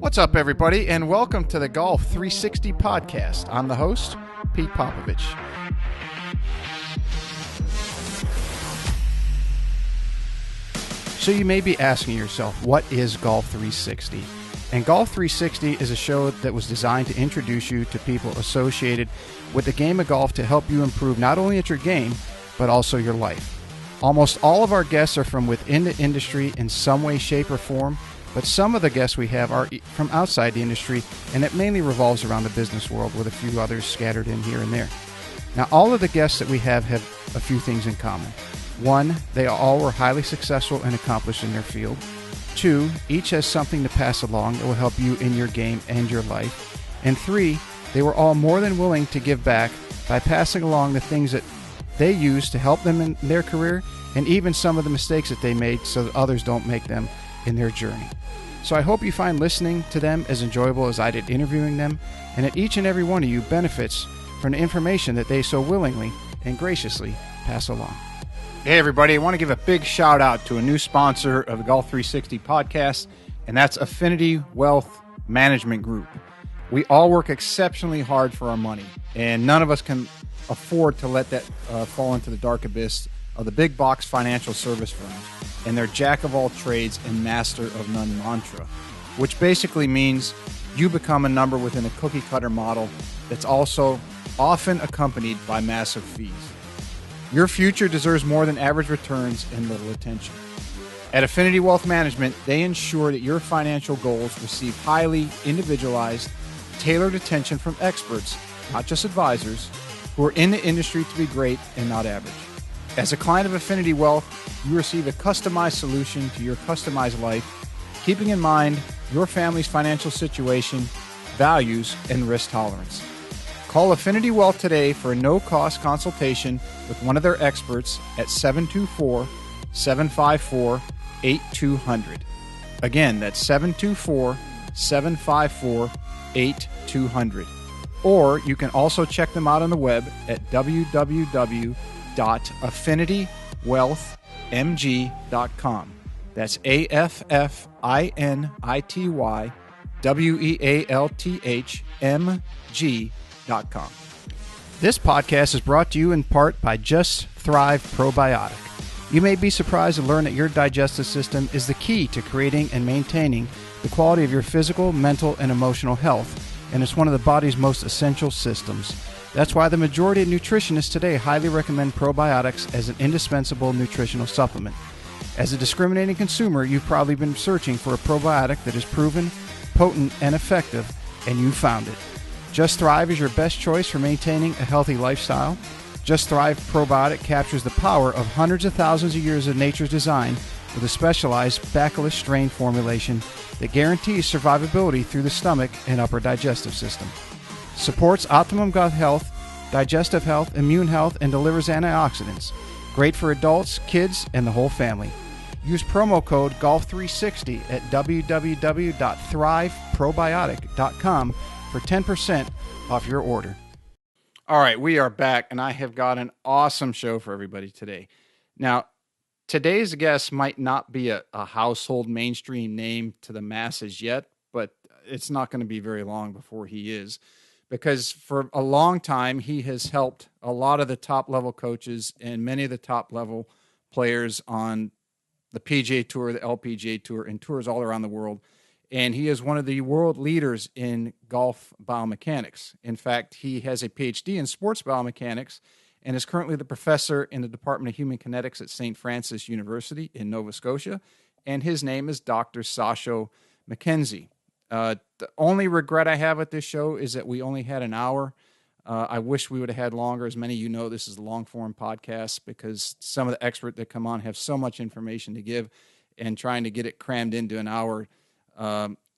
What's up, everybody, and welcome to the Golf 360 podcast. I'm the host, Pete Popovich. So you may be asking yourself, what is Golf 360? And Golf 360 is a show that was designed to introduce you to people associated with the game of golf to help you improve not only at your game, but also your life. Almost all of our guests are from within the industry in some way, shape, or form, but some of the guests we have are from outside the industry, and it mainly revolves around the business world with a few others scattered in here and there. Now, all of the guests that we have a few things in common. One, they all were highly successful and accomplished in their field. Two, each has something to pass along that will help you in your game and your life. And three, they were all more than willing to give back by passing along the things that they use to help them in their career, and even some of the mistakes that they made so that others don't make them in their journey. So I hope you find listening to them as enjoyable as I did interviewing them, and that each and every one of you benefits from the information that they so willingly and graciously pass along. Hey everybody, I want to give a big shout out to a new sponsor of the Golf 360 podcast, and that's Affinity Wealth Management Group. We all work exceptionally hard for our money, and none of us can afford to let that fall into the dark abyss of the big box financial service firms and their jack of all trades and master of none mantra, which basically means you become a number within a cookie cutter model that's also often accompanied by massive fees. Your future deserves more than average returns and little attention. At Affinity Wealth Management, they ensure that your financial goals receive highly individualized, tailored attention from experts, not just advisors, who are in the industry to be great and not average. As a client of Affinity Wealth, you receive a customized solution to your customized life, keeping in mind your family's financial situation, values, and risk tolerance. Call Affinity Wealth today for a no-cost consultation with one of their experts at 724-754-8200. Again, that's 724-754-8200. Or you can also check them out on the web at www.affinitywealthmg.com. That's AFFINITYWEALTHMG.com. This podcast is brought to you in part by Just Thrive Probiotic. You may be surprised to learn that your digestive system is the key to creating and maintaining the quality of your physical, mental, and emotional health, and it's one of the body's most essential systems. That's why the majority of nutritionists today highly recommend probiotics as an indispensable nutritional supplement. As a discriminating consumer, you've probably been searching for a probiotic that is proven, potent, and effective, and you found it. Just Thrive is your best choice for maintaining a healthy lifestyle. Just Thrive Probiotic captures the power of hundreds of thousands of years of nature's design with a specialized Bacillus strain formulation that guarantees survivability through the stomach and upper digestive system. Supports optimum gut health, digestive health, immune health, and delivers antioxidants. Great for adults, kids, and the whole family. Use promo code GOLF360 at www.thriveprobiotic.com for 10% off your order. All right, we are back, and I have got an awesome show for everybody today. Now, today's guest might not be a household mainstream name to the masses yet, but it's not going to be very long before he is, because for a long time he has helped a lot of the top-level coaches and many of the top-level players on the PGA Tour, the LPGA Tour, and tours all around the world. And he is one of the world leaders in golf biomechanics. In fact, he has a Ph.D. in sports biomechanics and is currently the professor in the Department of Human Kinetics at St. Francis University in Nova Scotia. And his name is Dr. Sasho MacKenzie. The only regret I have at this show is that we only had an hour. I wish we would have had longer. As many of you know, this is a long-form podcast because some of the experts that come on have so much information to give, and trying to get it crammed into an hour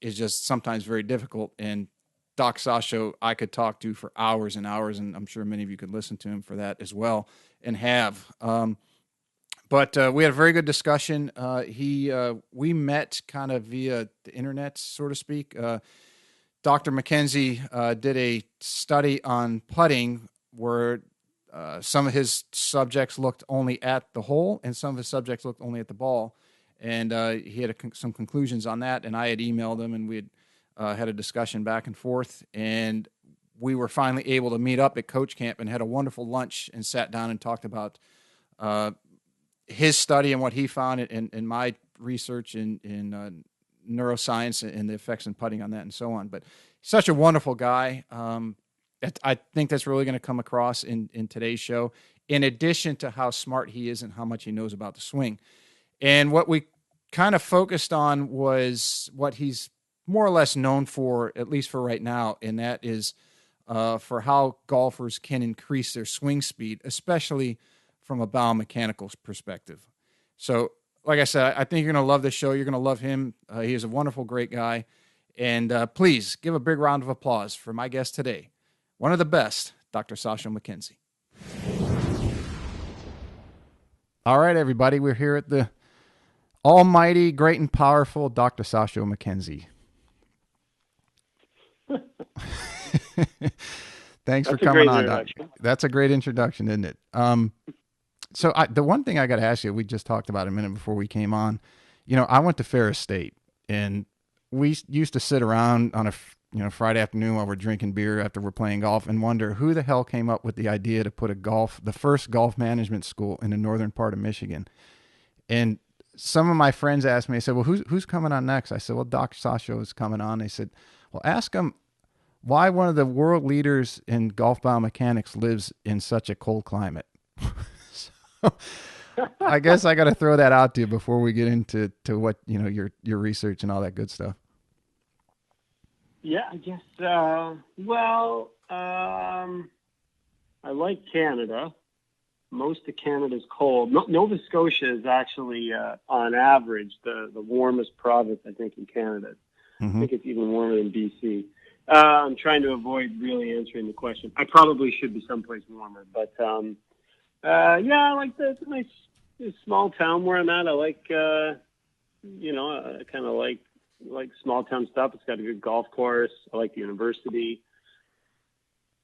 is just sometimes very difficult. And Doc Sasho, I could talk to for hours and hours, and I'm sure many of you could listen to him for that as well, and have. But we had a very good discussion. We met kind of via the internet, so to speak. Dr. MacKenzie did a study on putting where some of his subjects looked only at the hole and some of his subjects looked only at the ball. And he had some conclusions on that, and I had emailed him, and we had had a discussion back and forth, and we were finally able to meet up at coach camp and had a wonderful lunch and sat down and talked about his study and what he found in my research in neuroscience and the effects in putting on that and so on. But such a wonderful guy. I think that's really going to come across in today's show, in addition to how smart he is and how much he knows about the swing. And what we kind of focused on was what he's more or less known for, at least for right now, and that is for how golfers can increase their swing speed, especially from a biomechanical perspective. So, like I said, I think you're going to love this show. You're going to love him. He is a wonderful, great guy. And please give a big round of applause for my guest today, one of the best, Dr. Sasho MacKenzie. All right, everybody, we're here at the almighty, great, and powerful Dr. Sasho MacKenzie. Thanks for coming on, Doctor. That's a great introduction, isn't it? So the one thing I got to ask you, we just talked about a minute before we came on. I went to Ferris State, and we used to sit around on a Friday afternoon while we're drinking beer after we're playing golf and wonder who the hell came up with the idea to put the first golf management school in the northern part of Michigan. And some of my friends asked me, I said, well, who's coming on next? I said, well, Dr. Sasho is coming on. They said, well, ask him why one of the world leaders in golf biomechanics lives in such a cold climate. So I guess I got to throw that out to you before we get into what, your research and all that good stuff. Yeah, I guess, I like Canada. Most of Canada's cold. Nova Scotia is actually, on average, the warmest province, I think, in Canada. Mm-hmm. I think it's even warmer than BC. I'm trying to avoid really answering the question. I probably should be someplace warmer, but I like it's a nice small town where I'm at. I like, I kind of like small town stuff. It's got a good golf course. I like the university.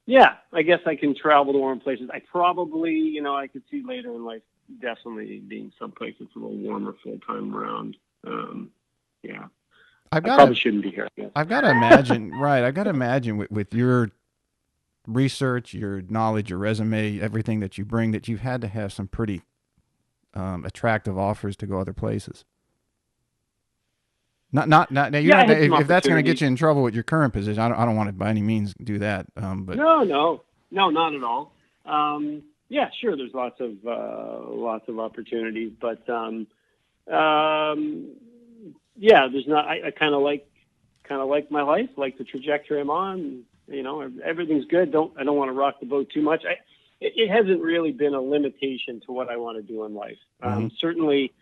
Yeah, I guess I can travel to warm places. I probably, I could see later in life definitely being someplace that's a little warmer full time around. Yeah. I probably shouldn't be here. I've got to imagine, right? I've got to imagine with your research, your knowledge, your resume, everything that you bring, that you've had to have some pretty attractive offers to go other places. Not. Now if that's going to get you in trouble with your current position, I don't want to by any means do that. But no, not at all. Yeah, sure. There's lots of opportunities, but yeah, there's not. I kind of like my life, like the trajectory I'm on. Everything's good. I don't want to rock the boat too much. It hasn't really been a limitation to what I want to do in life. Mm-hmm. Certainly,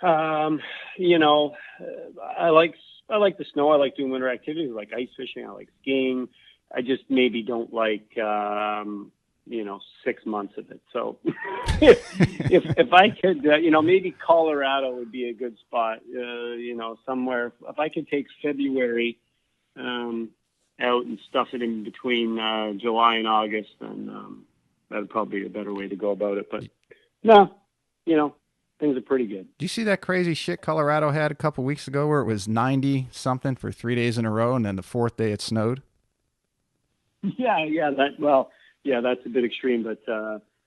I like the snow. I like doing winter activities. I like ice fishing. I like skiing. I just maybe don't like 6 months of it. So if I could, maybe Colorado would be a good spot, somewhere. If I could take February out and stuff it in between July and August, then that would probably be a better way to go about it. But no, things are pretty good. Do you see that crazy shit Colorado had a couple weeks ago where it was 90 something for 3 days in a row, and then the fourth day it snowed? Yeah, that's a bit extreme, but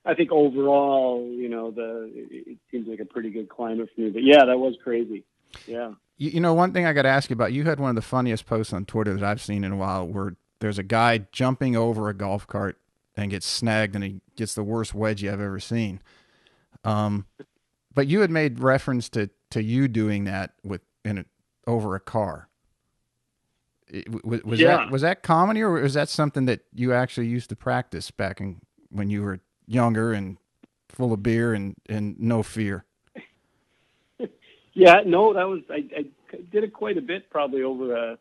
I think overall, it seems like a pretty good climate for me. But yeah, that was crazy. Yeah. One thing I got to ask you about, you had one of the funniest posts on Twitter that I've seen in a while where there's a guy jumping over a golf cart and gets snagged and he gets the worst wedgie I've ever seen. But you had made reference to you doing that over a car. Was that comedy, or was that something that you actually used to practice back when you were younger and full of beer and no fear? Yeah, no, that was I did it quite a bit, probably over a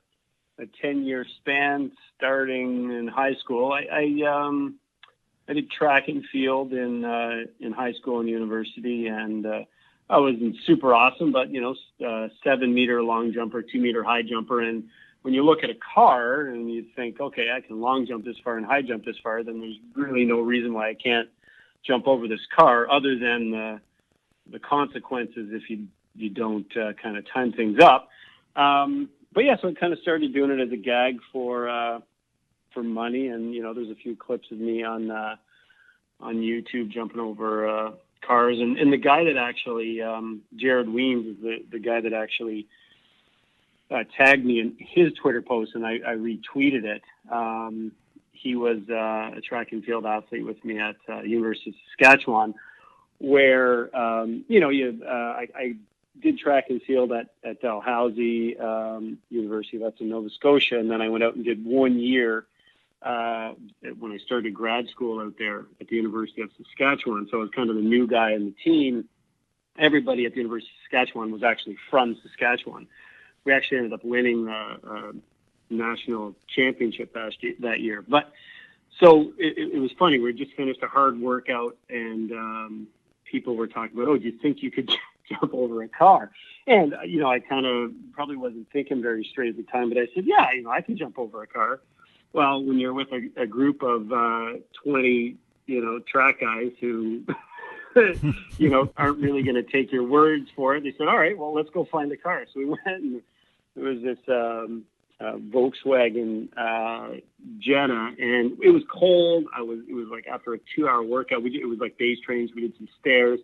10-year span, starting in high school. I did track and field in high school and university, and I wasn't super awesome, but 7-meter long jumper, 2-meter high jumper, and when you look at a car and you think, okay, I can long jump this far and high jump this far, then there's really no reason why I can't jump over this car, other than the consequences if you don't kind of time things up. But yeah, so I kind of started doing it as a gag for money, and there's a few clips of me on YouTube jumping over cars, and the guy that actually Jared Weems is the guy that actually tagged me in his Twitter post, and I retweeted it. He was a track and field athlete with me at University of Saskatchewan, where I did track and field at Dalhousie University, that's in Nova Scotia, and then I went out and did 1 year when I started grad school out there at the University of Saskatchewan. So I was kind of the new guy in the team. Everybody at the University of Saskatchewan was actually from Saskatchewan. We actually ended up winning the national championship that year. But so it was funny. We just finished a hard workout, and people were talking about, do you think you could jump over a car? And, I kind of probably wasn't thinking very straight at the time, but I said, yeah, I can jump over a car. Well, when you're with a group of 20, track guys who, aren't really going to take your words for it, they said, all right, well, let's go find a car. So we went, and it was this Volkswagen Jetta, and it was cold. It was like after a 2-hour workout. It was like base trains. We did some stairs.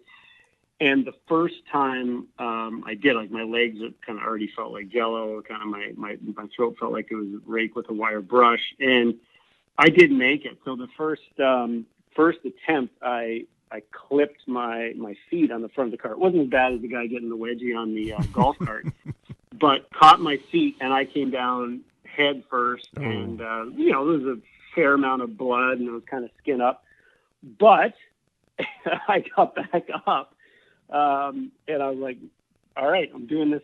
And the first time I did, like, my legs kind of already felt like jello. Kind of my throat felt like it was raked with a wire brush, and I didn't make it. So the first attempt, I clipped my feet on the front of the car. It wasn't as bad as the guy getting the wedgie on the golf cart, but caught my feet, and I came down head first. Oh. And there was a fair amount of blood, and it was kind of skin up, but I got back up. And I was like, all right, I'm doing this,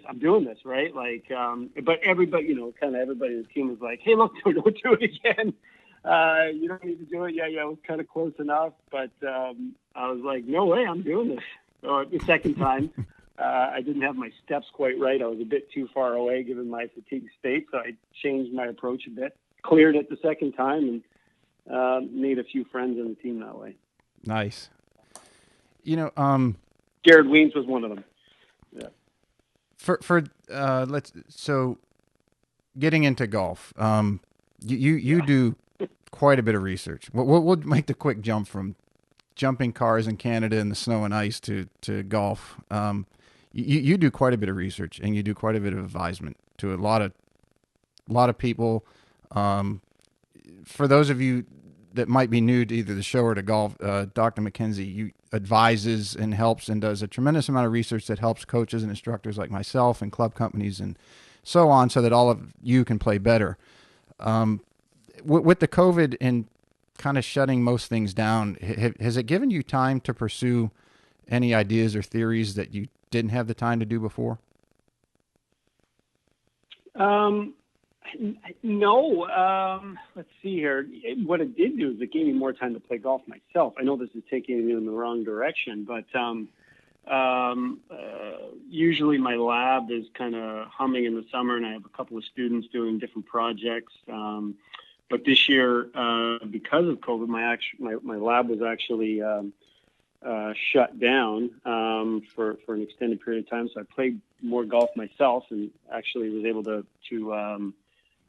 right? Like, but everybody, kind of everybody in the team was like, hey, look, don't do it again. You don't need to do it. Yeah, it was kind of close enough. But I was like, no way, I'm doing this. So the second time, I didn't have my steps quite right. I was a bit too far away given my fatigue state. So I changed my approach a bit, cleared it the second time, and made a few friends on the team that way. Nice. Jared Weems was one of them. Yeah. So getting into golf, you do quite a bit of research. We'll make the quick jump from jumping cars in Canada in the snow and ice to golf. You do quite a bit of research, and you do quite a bit of advisement to a lot of people. For those of you that might be new to either the show or to golf, Dr. MacKenzie, you advises and helps and does a tremendous amount of research that helps coaches and instructors like myself and club companies and so on, so that all of you can play better. With the COVID and kind of shutting most things down, has it given you time to pursue any ideas or theories that you didn't have the time to do before? No. Let's see here. What it did do is it gave me more time to play golf myself. I know this is taking me in the wrong direction, but usually my lab is kind of humming in the summer, and I have a couple of students doing different projects. But this year, because of COVID, my lab was actually shut down for an extended period of time. So I played more golf myself, and actually was able to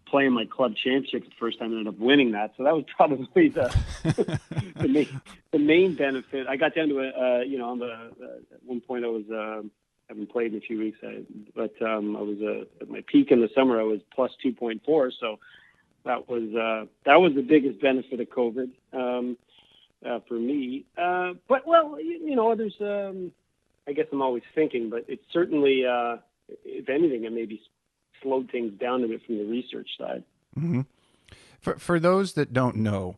play in my club championship the first time and ended up winning that. So that was probably the main benefit. I got down to at one point I was haven't played in a few weeks, but I was at my peak in the summer. I was plus 2.4, so that was the biggest benefit of COVID for me. But there's I guess I'm always thinking, but it's certainly if anything, it maybe slowed things down a bit from the research side. Mm-hmm. For those that don't know,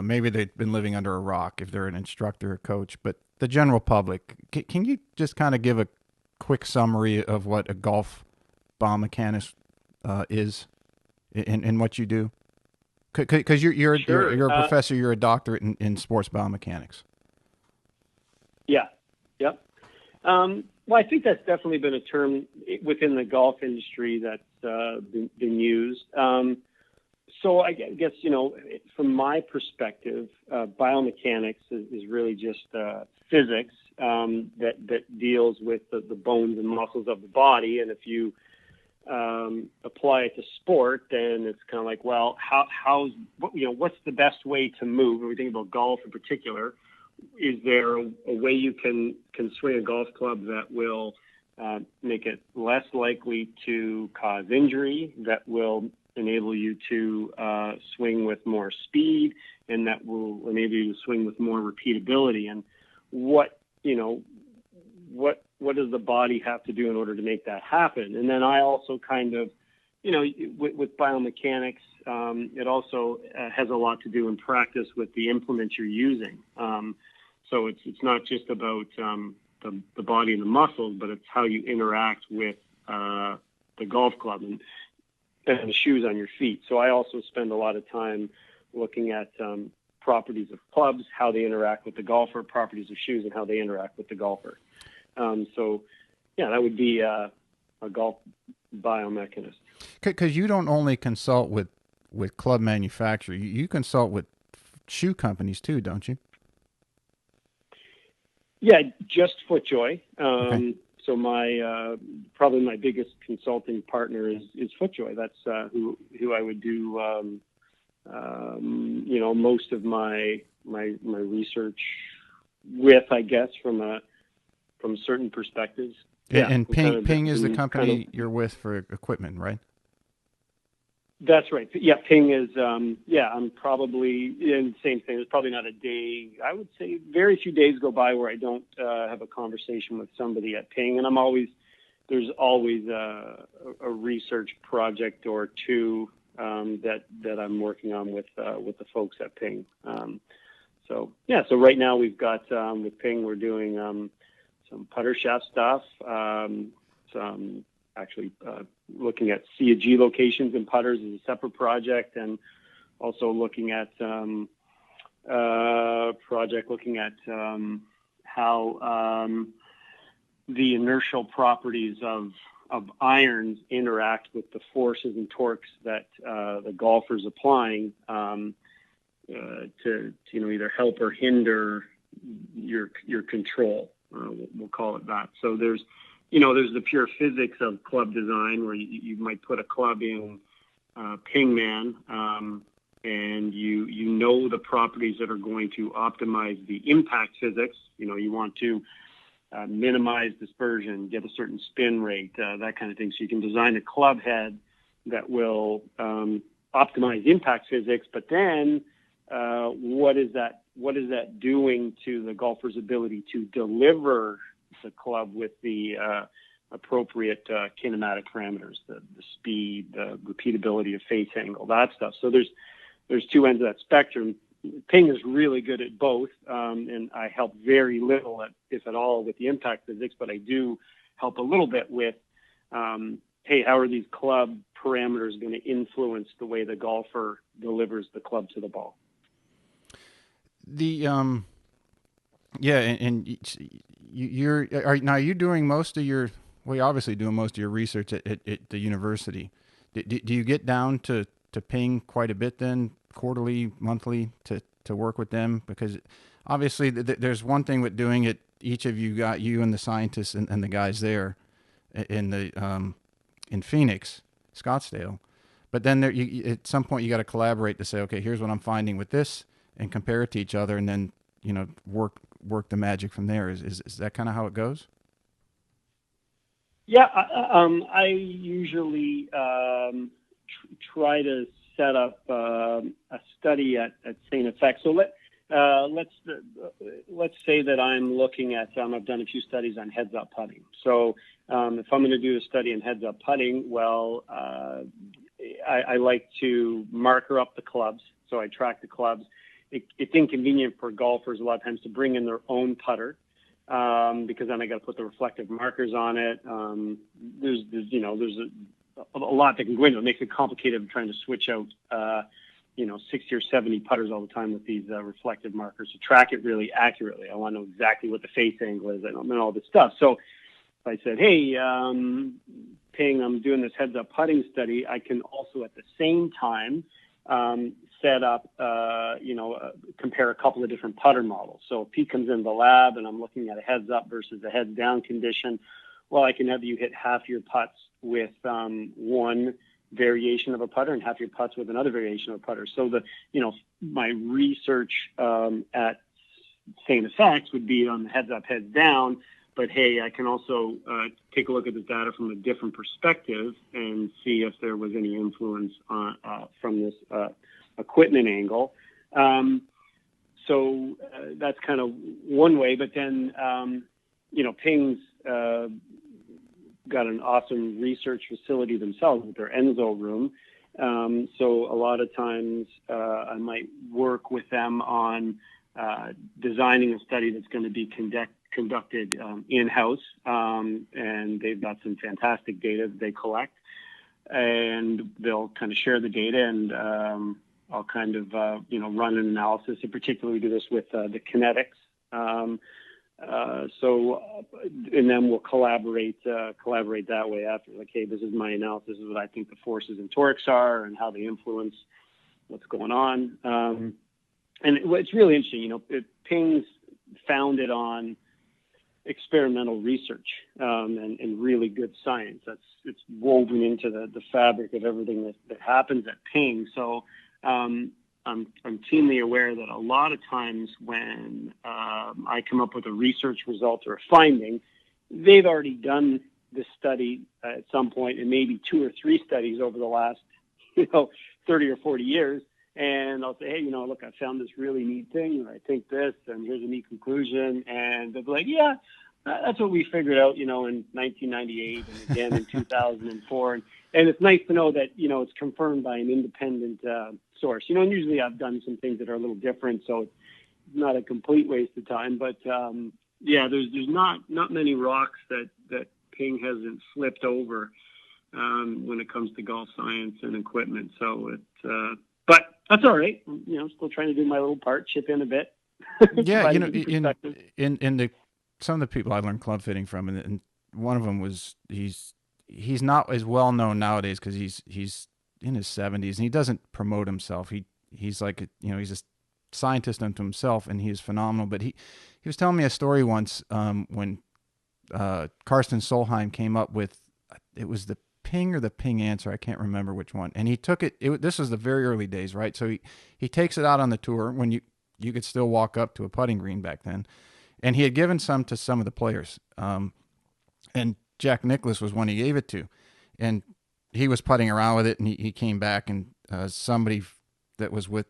maybe they've been living under a rock if they're an instructor or coach, but the general public, can you just kind of give a quick summary of what a golf biomechanist is and what you do? Because you're a professor, you're a doctorate in sports biomechanics. Yeah. Yep. Well, I think that's definitely been a term within the golf industry that's been used. So I guess, from my perspective, biomechanics is really just physics that deals with the bones and muscles of the body. And if you apply it to sport, then it's kind of like, well, what's the best way to move? When we think about golf in particular, is there a way you can swing a golf club that will make it less likely to cause injury, that will enable you to swing with more speed, and that will enable you to swing with more repeatability? And what does the body have to do in order to make that happen? And then I also kind of, with biomechanics, it also has a lot to do in practice with the implements you're using. So it's not just about the body and the muscles, but it's how you interact with the golf club and the shoes on your feet. So I also spend a lot of time looking at properties of clubs, how they interact with the golfer, properties of shoes, and how they interact with the golfer. That would be a golf biomechanist. Because you don't only consult with club manufacturers, you consult with shoe companies too, don't you? Yeah, just FootJoy. Okay. So my probably my biggest consulting partner is FootJoy. That's who I would do most of my research with, I guess, from certain perspectives. And Ping is the company you're with for equipment, right? That's right. Yeah, Ping is, I'm probably in the same thing. There's probably not a day, I would say very few days go by where I don't have a conversation with somebody at Ping. And there's always a research project or two that I'm working on with the folks at Ping. So right now we've got, with Ping, we're doing some putter shaft stuff, some actually looking at CAG locations and putters is a separate project, and also looking at project looking at how the inertial properties of irons interact with the forces and torques that the golfer's applying to either help or hinder your control. We'll call it that. So there's the pure physics of club design, where you might put a club in Pingman, and you know the properties that are going to optimize the impact physics. You want to minimize dispersion, get a certain spin rate, that kind of thing. So you can design a club head that will optimize impact physics, but then what is that doing to the golfer's ability to deliver the club with the appropriate kinematic parameters, the speed, the repeatability of face angle, that stuff. So there's two ends of that spectrum. Ping is really good at both, and I help very little, if at all, with the impact physics, but I do help a little bit with, hey, how are these club parameters going to influence the way the golfer delivers the club to the ball? And you're doing most of your, well, you're obviously doing most of your research at the university. Do you get down to Ping quite a bit then, quarterly, monthly, to work with them? Because obviously there's one thing with doing it, each of you and the scientists and the guys there in Phoenix, Scottsdale. But then at some point you got to collaborate to say, okay, here's what I'm finding with this, and compare it to each other, and then work the magic from there. Is that kind of how it goes? Yeah, I usually try to set up a study at same effect. So let's say that I'm looking at I've done a few studies on heads-up putting. So if I'm going to do a study in heads-up putting, well, I like to marker up the clubs. So I track the clubs. It's inconvenient for golfers a lot of times to bring in their own putter, because then I got to put the reflective markers on it. There's a lot that can go into it. It makes it complicated trying to switch out 60 or 70 putters all the time with these reflective markers to track it really accurately. I want to know exactly what the face angle is and all this stuff. So if I said, hey, Ping, I'm doing this heads-up putting study, I can also at the same time set up, compare a couple of different putter models. So if he comes in the lab and I'm looking at a heads up versus a heads down condition, well, I can have you hit half your putts with one variation of a putter and half your putts with another variation of a putter. So my research at same effects would be on the heads up, heads down. But hey, I can also take a look at the data from a different perspective and see if there was any influence from this equipment angle. So that's kind of one way. But then, Ping's got an awesome research facility themselves with their Enzo room. So a lot of times I might work with them on designing a study that's going to be conducted in-house, and they've got some fantastic data that they collect, and they'll kind of share the data, and I'll kind of run an analysis. In particular, we do this with the kinetics, and then we'll collaborate that way after. Like, hey, this is my analysis. This is what I think the forces and torques are, and how they influence what's going on. And it's really interesting. Ping's founded on experimental research and really good science. It's woven into the fabric of everything that happens at Ping. So I'm keenly aware that a lot of times when I come up with a research result or a finding, they've already done this study at some point, and maybe 2 or 3 studies over the last 30 or 40 years. And I'll say, hey, look, I found this really neat thing, and I think this, and here's a neat conclusion. And they'll be like, yeah, that's what we figured out, in 1998 and again in 2004. And it's nice to know that, it's confirmed by an independent source. And usually I've done some things that are a little different, so it's not a complete waste of time. But, there's not many rocks that Ping hasn't flipped over when it comes to golf science and equipment. So it's but that's all right. I'm still trying to do my little part, chip in a bit. Yeah, some of the people I learned club fitting from, and one of them was he's not as well known nowadays because he's in his 70s and he doesn't promote himself. He's like he's a scientist unto himself, and he is phenomenal. But he was telling me a story once when Karsten Solheim came up with, it was the Ping or the Ping answer, I can't remember which one, and he took it this was the very early days, right? So he takes it out on the tour when you could still walk up to a putting green back then, and he had given some to some of the players, and Jack Nicklaus was one he gave it to, and he was putting around with it, and he came back, and somebody that was with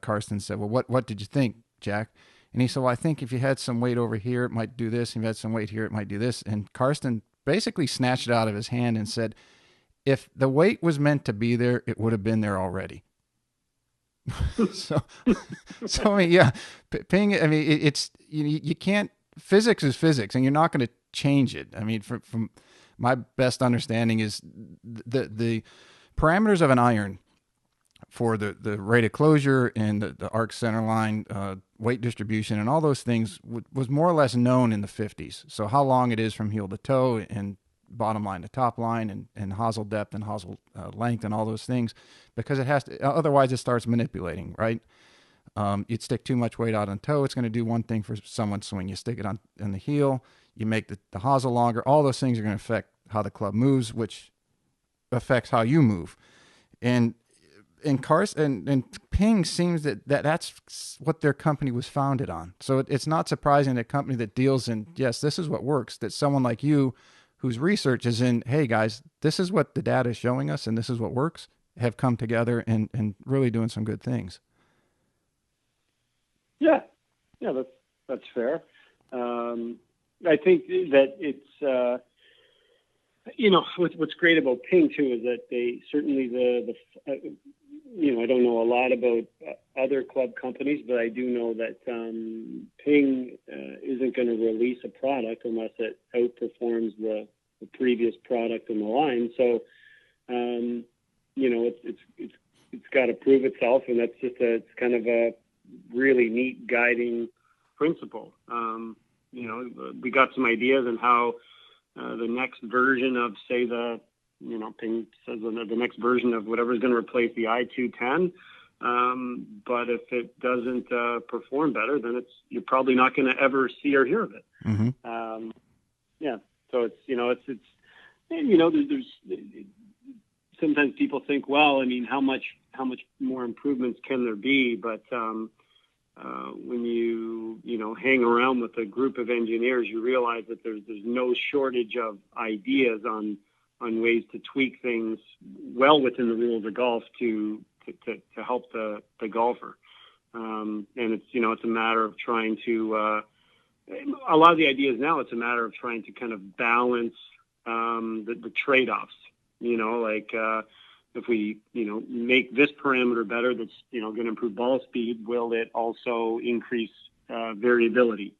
Karsten said, well, what did you think, Jack? And he said, well, I think if you had some weight over here, it might do this. If you had some weight here, it might do this. And Karsten basically snatched it out of his hand and said, if the weight was meant to be there, it would have been there already. so I mean, yeah, Ping, I mean, it's, you can't, physics is physics, and you're not going to change it. I mean, from my best understanding is the parameters of an iron for the rate of closure and the arc center line, weight distribution, and all those things was more or less known in the 50s. So how long it is from heel to toe, and bottom line to top line, and hosel depth and hosel length, and all those things, because it has to, otherwise it starts manipulating, right? You'd stick too much weight out on toe, it's going to do one thing for someone's swing. You stick it on the heel, you make the hosel longer, all those things are going to affect how the club moves, which affects how you move. And Karsten and Ping seems that's what their company was founded on. So it's not surprising that a company that deals in, yes, this is what works, that someone like you, whose research is in, hey guys, this is what the data is showing us and this is what works, have come together and really doing some good things. Yeah, that's fair. I think that it's, what's great about Ping too is that they certainly I don't know a lot about other club companies, but I do know that Ping isn't going to release a product unless it outperforms the previous product in the line. So, it's got to prove itself, and that's just it's kind of a really neat guiding principle. We got some ideas on how the next version of, say, Ping says the next version of whatever is going to replace the I-210. But if it doesn't perform better, then you're probably not going to ever see or hear of it. Mm-hmm. So it's And, there's sometimes people think, well, I mean, how much more improvements can there be? But when you hang around with a group of engineers, you realize that there's no shortage of ideas on ways to tweak things well within the rules of golf to help the golfer. And it's a matter of trying to a lot of the ideas now, it's a matter of trying to kind of balance the trade-offs. If we make this parameter better, that's going to improve ball speed, will it also increase variability?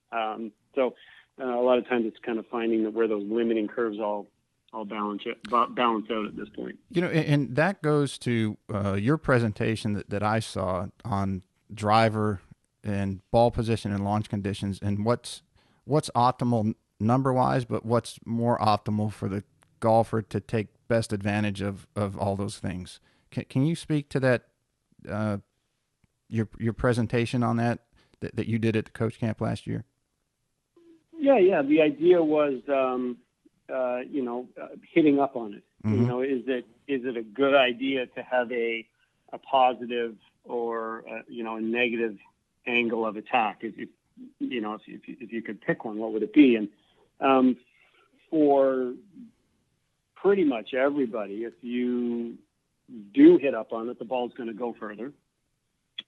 So a lot of times it's kind of finding that where those limiting curves all balance out at this point. And that goes to your presentation that I saw on driver and ball position and launch conditions, and what's optimal number-wise, but what's more optimal for the golfer to take best advantage of all those things. Can you speak to that, your presentation on that you did at the coach camp last year? Yeah. The idea was, hitting up on it. Mm-hmm. Is it a good idea to have a positive or a negative angle of attack? If you could pick one, what would it be? And for pretty much everybody, if you do hit up on it, the ball's going to go further.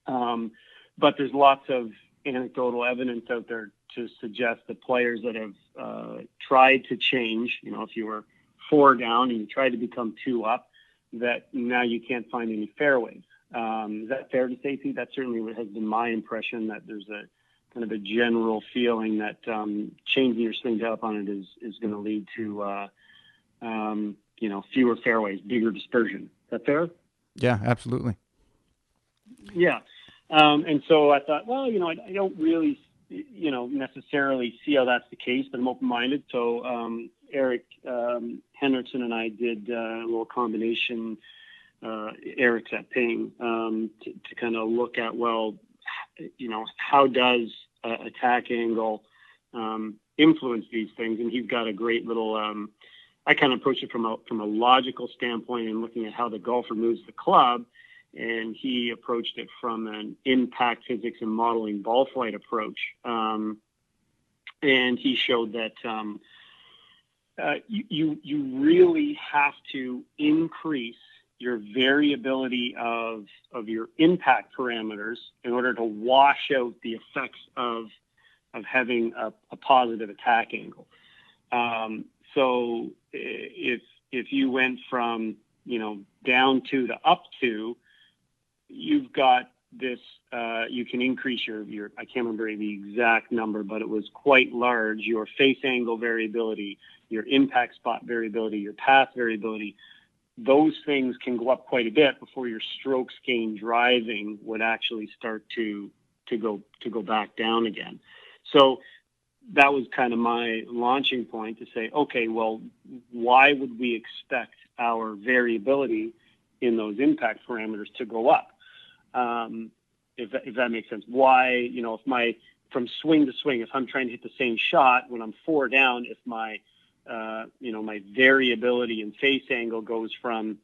But there's lots of anecdotal evidence out there to suggest that players that have tried to change, if you were 4 down and you tried to become 2 up, that now you can't find any fairways. Is that fair to say, Pete? That certainly has been my impression, that there's a kind of a general feeling that changing your swing to up on it is going to lead to fewer fairways, bigger dispersion. Is that fair? Yeah, absolutely. Yeah. And so I thought, well, I don't really, necessarily see how that's the case, but I'm open-minded. So Eric Henriksen and I did a little combination. Eric's at Ping to kind of look at, well, how does attack angle influence these things? And he's got a great little. I kind of approach it from a logical standpoint and looking at how the golfer moves the club, and he approached it from an impact physics and modeling ball flight approach. And he showed that you really have to increase your variability of your impact parameters in order to wash out the effects of having a positive attack angle. So if you went from down 2 to up 2, you've got this. You can increase your I can't remember the exact number, but it was quite large. Your face angle variability, your impact spot variability, your path variability. Those things can go up quite a bit before your strokes gain driving would actually start to go back down again. So that was kind of my launching point to say, okay, well, why would we expect our variability in those impact parameters to go up? If that makes sense. Why, if from swing to swing, if I'm trying to hit the same shot when I'm 4 down, if my my variability in face angle goes from,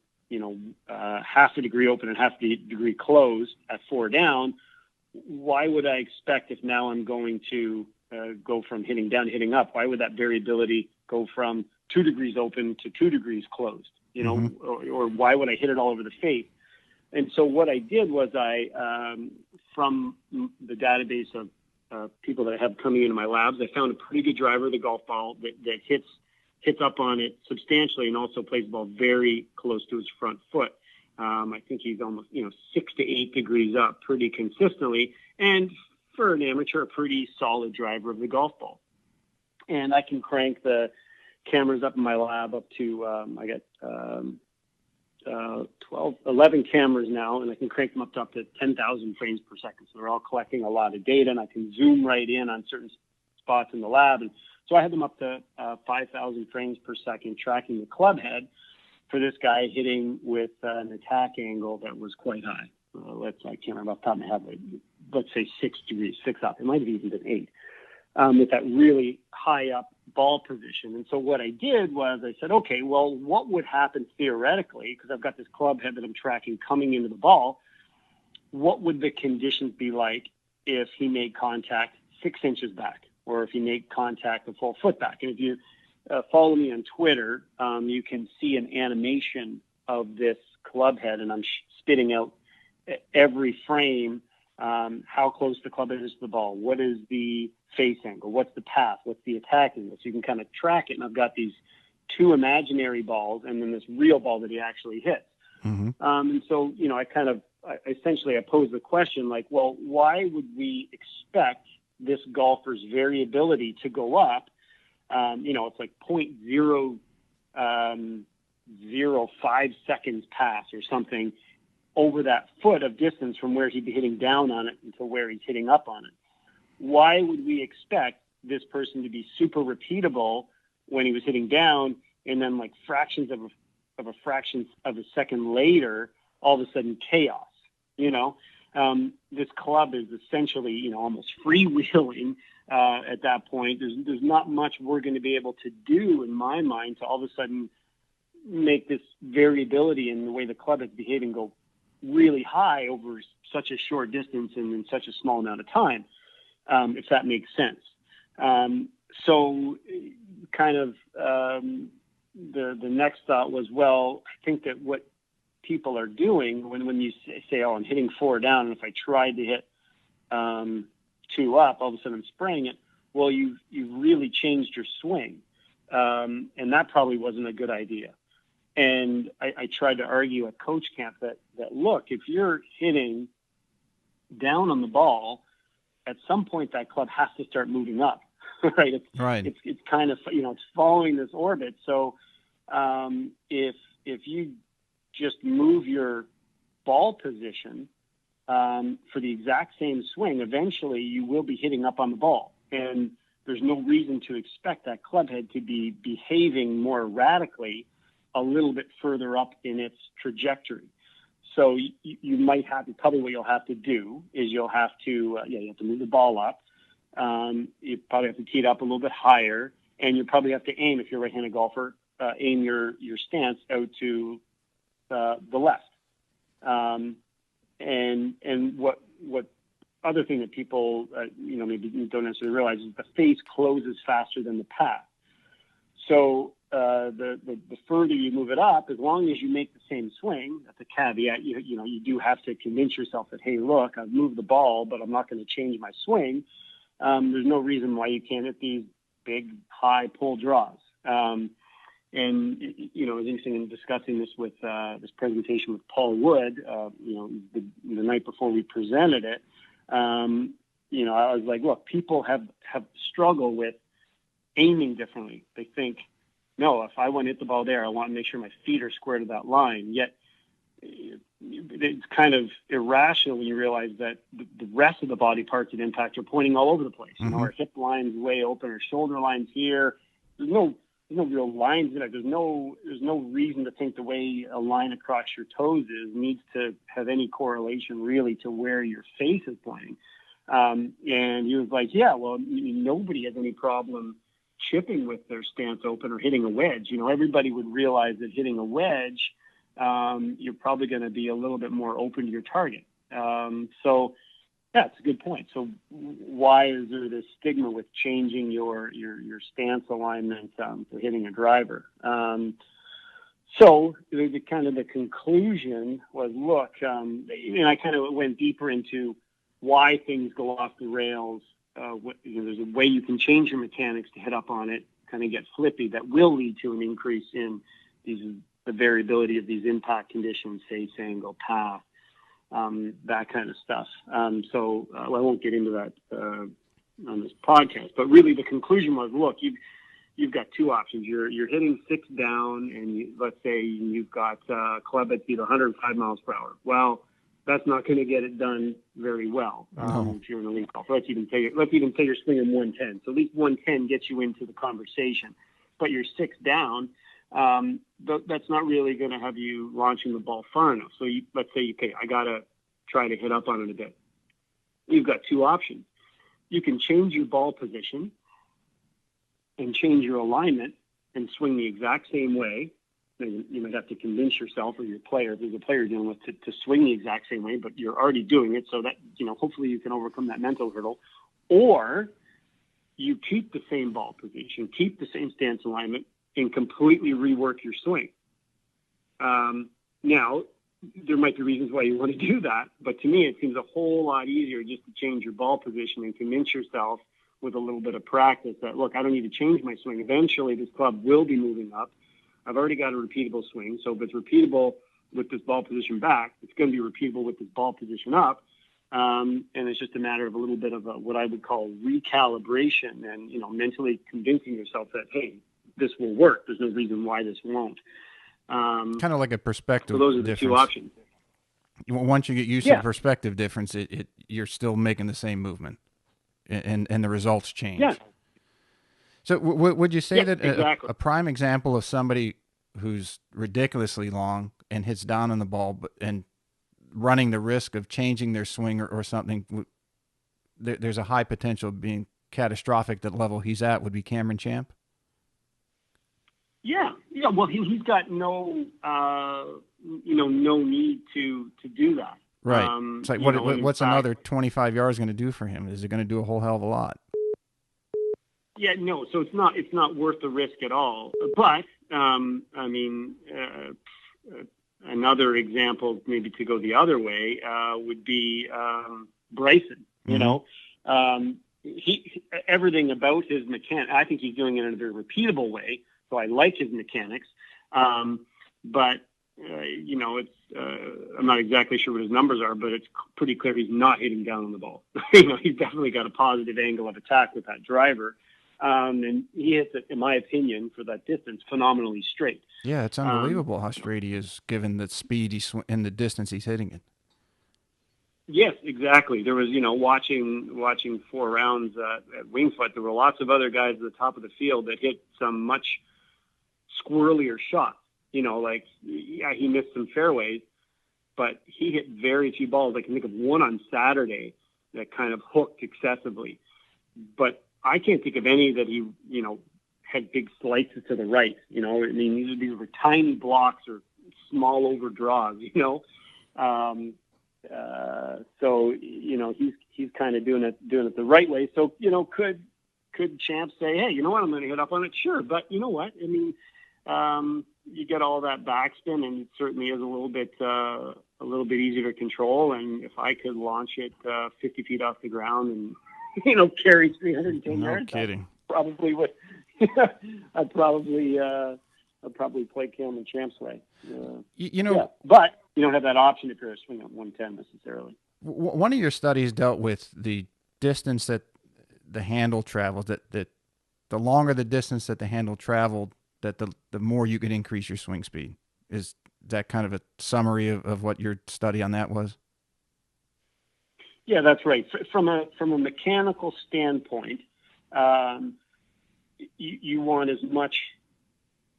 half a degree open and half a degree closed at 4 down, why would I expect, if now I'm going to go from hitting down to hitting up, why would that variability go from 2 degrees open to 2 degrees closed? Mm-hmm. Or why would I hit it all over the face? And so what I did was from the database of people that I have coming into my labs, I found a pretty good driver of the golf ball that hits up on it substantially and also plays the ball very close to his front foot. I think he's almost 6 to 8 degrees up pretty consistently, and for an amateur, a pretty solid driver of the golf ball. And I can crank the cameras up in my lab up to I got 11 cameras now, and I can crank them up to 10,000 frames per second. So they're all collecting a lot of data, and I can zoom right in on certain spots in the lab. And so I had them up to 5,000 frames per second, tracking the club head for this guy hitting with an attack angle that was quite high. I can't remember off the top of my head, but let's say 6 degrees, 6 up. It might have even been 8. with that really high up ball position. And so what I did was I said, okay, well, what would happen theoretically, because I've got this club head that I'm tracking coming into the ball, what would the conditions be like if he made contact 6 inches back, or if he made contact a full foot back? And if you follow me on Twitter, you can see an animation of this club head, and I'm spitting out every frame, how close the club head is to the ball, what is the face angle, what's the path, what's the attack angle, so you can kind of track it. And I've got these 2 imaginary balls and then this real ball that he actually hits. Mm-hmm. And so, I essentially posed the question, like, well, why would we expect this golfer's variability to go up? It's like 0.005 seconds pass or something over that foot of distance from where he'd be hitting down on it until where he's hitting up on it. Why would we expect this person to be super repeatable when he was hitting down, and then like fractions of a fraction of a second later, all of a sudden chaos? This club is essentially, almost freewheeling at that point. There's not much we're going to be able to do, in my mind, to all of a sudden make this variability in the way the club is behaving go really high over such a short distance and in such a small amount of time, if that makes sense. The next thought was, well, I think that what people are doing when you say, oh, I'm hitting 4 down, and if I tried to hit 2 up, all of a sudden I'm spraying it. Well, you've really changed your swing, and that probably wasn't a good idea. And I tried to argue at coach camp that look, if you're hitting down on the ball, at some point that club has to start moving up, right? It's kind of, it's following this orbit. So if you just move your ball position for the exact same swing, eventually you will be hitting up on the ball. And there's no reason to expect that club head to be behaving more erratically a little bit further up in its trajectory. So you might have to, probably what you'll have to do is you'll have to, you have to move the ball up. You probably have to tee it up a little bit higher, and you probably have to aim, if you're a right-handed golfer, aim your stance out to the left. And what other thing that people, maybe don't necessarily realize is the face closes faster than the path. So the further you move it up, as long as you make the same swing, that's a caveat. You do have to convince yourself that, hey, look, I've moved the ball, but I'm not going to change my swing. There's no reason why you can't hit these big, high pull draws. And it was interesting in discussing this with this presentation with Paul Wood. The night before we presented it, I was like, look, people have struggled with aiming differently. They think, no, if I want to hit the ball there, I want to make sure my feet are square to that line. Yet it's kind of irrational when you realize that the rest of the body parts that impact are pointing all over the place. Mm-hmm. Our hip line's way open, our shoulder line's here. There's no real lines in it. There's no reason to think the way a line across your toes needs to have any correlation really to where your face is pointing. And he was like, yeah, well, nobody has any problem chipping with their stance open or hitting a wedge. Everybody would realize that hitting a wedge, you're probably going to be a little bit more open to your target. So yeah, it's a good point. So why is there this stigma with changing your stance alignment for hitting a driver? So the conclusion was, look, and I kind of went deeper into why things go off the rails. There's a way you can change your mechanics to hit up on it, kind of get flippy, that will lead to an increase in the variability of these impact conditions, face angle, path, that kind of stuff. So I won't get into that on this podcast, but really the conclusion was, look, you've got 2 options. You're hitting 6 down, and let's say you've got a club at speed 105 miles per hour. Well, that's not going to get it done very well if you're an elite golfer. Let's even say you're swinging 110. So at least 110 gets you into the conversation. But you're 6 down. That's not really going to have you launching the ball far enough. So let's say, okay, I got to try to hit up on it a bit. You've got 2 options. you can change your ball position and change your alignment and swing the exact same way. You might have to convince yourself or your player, if there's a player you're dealing with, to swing the exact same way, but you're already doing it, so that, hopefully you can overcome that mental hurdle. Or you keep the same ball position, keep the same stance alignment, and completely rework your swing. Now, there might be reasons why you want to do that, but to me, it seems a whole lot easier just to change your ball position and convince yourself with a little bit of practice that, look, I don't need to change my swing. Eventually, this club will be moving up. I've already got a repeatable swing, so if it's repeatable with this ball position back, it's going to be repeatable with this ball position up. And it's just a matter of a little bit of what I would call recalibration and, mentally convincing yourself that, hey, this will work. There's no reason why this won't. Kind of like a perspective difference. So those are the difference. two options. Once you get used to the perspective difference, you're still making the same movement, and the results change. Yeah. So would you say that exactly. a prime example of somebody who's ridiculously long and hits down on the ball and running the risk of changing their swing or something, there's a high potential of being catastrophic at the level he's at, would be Cameron Champ? Yeah. Well, he's got no need to do that. Right. It's like what's another 25 yards going to do for him? Is it going to do a whole hell of a lot? Yeah, no. So it's not worth the risk at all. But another example, maybe to go the other way, would be Bryson. Mm-hmm. He everything about his mechanics, I think he's doing it in a very repeatable way. So I like his mechanics, but it's I'm not exactly sure what his numbers are, but it's pretty clear he's not hitting down on the ball. He's definitely got a positive angle of attack with that driver, and he hits it, in my opinion, for that distance, phenomenally straight. Yeah, it's unbelievable how straight he is, given the speed and the distance he's hitting it. Yes, exactly. There was, watching 4 rounds at Wingfoot, there were lots of other guys at the top of the field that hit some much squirrelier shots. He missed some fairways, but he hit very few balls. I can think of one on Saturday that kind of hooked excessively. But I can't think of any that he, had big slices to the right. These were tiny blocks or small overdraws, So he's kind of doing it the right way. So could Champ say, hey, you know what, I'm going to hit up on it? Sure, but you know what? You get all that backspin, and it certainly is a little bit easier to control. And if I could launch it 50 feet off the ground and carry 310 yards, no kidding, I probably would. I'd probably play Cameron Champ's way. But you don't have that option if you're a swing at 110 necessarily. One of your studies dealt with the distance that the handle travels. That the longer the distance that the handle traveled, that the more you could increase your swing speed. Is that kind of a summary of what your study on that was? Yeah, that's right. From a mechanical standpoint, you want as much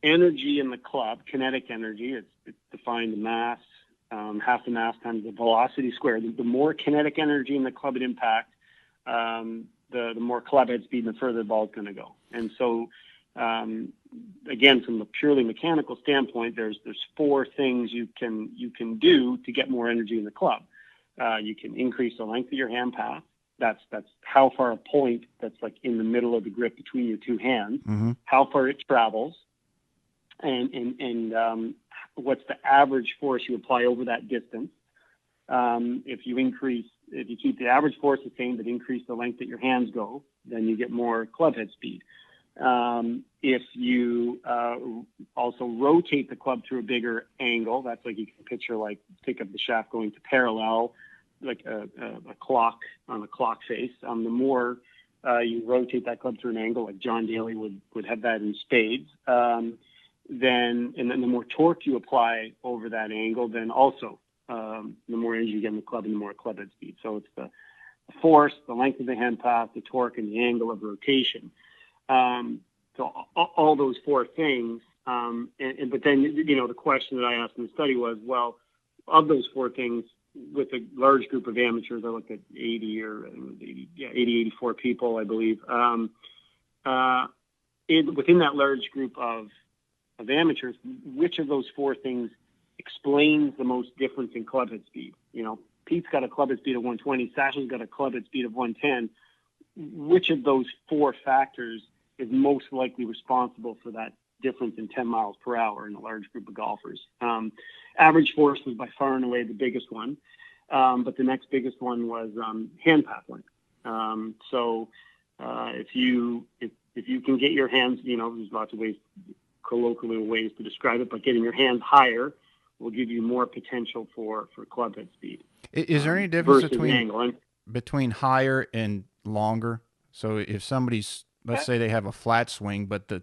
energy in the club, kinetic energy. It's defined in mass, half the mass times the velocity squared. The more kinetic energy in the club at impact, the more club head speed and the further the ball is going to go. And so, again, from a purely mechanical standpoint, there's 4 things you can do to get more energy in the club. You can increase the length of your hand path. That's how far a point that's like in the middle of the grip between your 2 hands, mm-hmm. how far it travels, and what's the average force you apply over that distance. If you keep the average force the same but increase the length that your hands go, then you get more club head speed. If you also rotate the club through a bigger angle, that's like you can picture, like think of the shaft going to parallel, like a clock on a clock face. The more you rotate that club through an angle, like John Daly would have that in spades, then the more torque you apply over that angle, then also the more energy you get in the club and the more club head speed. So it's the force, the length of the hand path, the torque, and the angle of rotation. So all those 4 things. But then, the question that I asked in the study was, well, of those 4 things, with a large group of amateurs. I looked at 84 people, I believe. Within that large group of amateurs, which of those four things explains the most difference in club head speed? Pete's got a club head speed of 120. Sasha's got a club head speed of 110. Which of those four factors is most likely responsible for that difference in 10 miles per hour in a large group of golfers? Average force was by far and away the biggest one, but the next biggest one was hand path length. If you can get your hands, there's lots of colloquial ways to describe it, but getting your hands higher will give you more potential for club head speed. Is there any difference between higher and longer? So if somebody's, let's say they have a flat swing, but the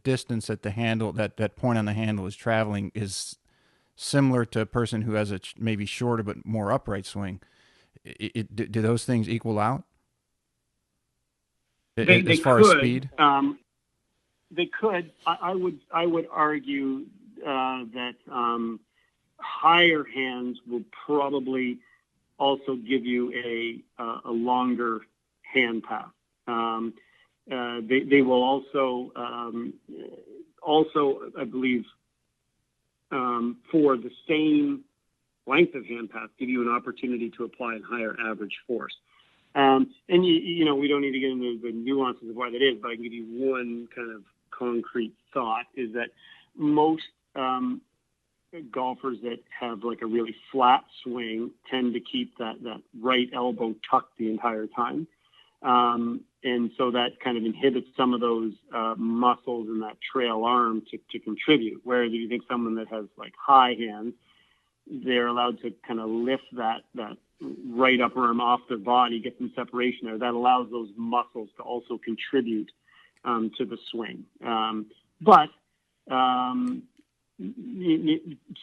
distance at the handle, that point on the handle is traveling, is similar to a person who has a maybe shorter but more upright swing. Do those things equal out? As far as speed? They could. I would argue that higher hands will probably also give you a longer hand path. They will also I believe, for the same length of hand path, give you an opportunity to apply a higher average force. And we don't need to get into the nuances of why that is, but I can give you one kind of concrete thought, is that most golfers that have like a really flat swing tend to keep that right elbow tucked the entire time. And so that kind of inhibits some of those muscles in that trail arm to contribute. Whereas if you think someone that has like high hands, they're allowed to kind of lift that right upper arm off their body, get some separation there. That allows those muscles to also contribute to the swing. But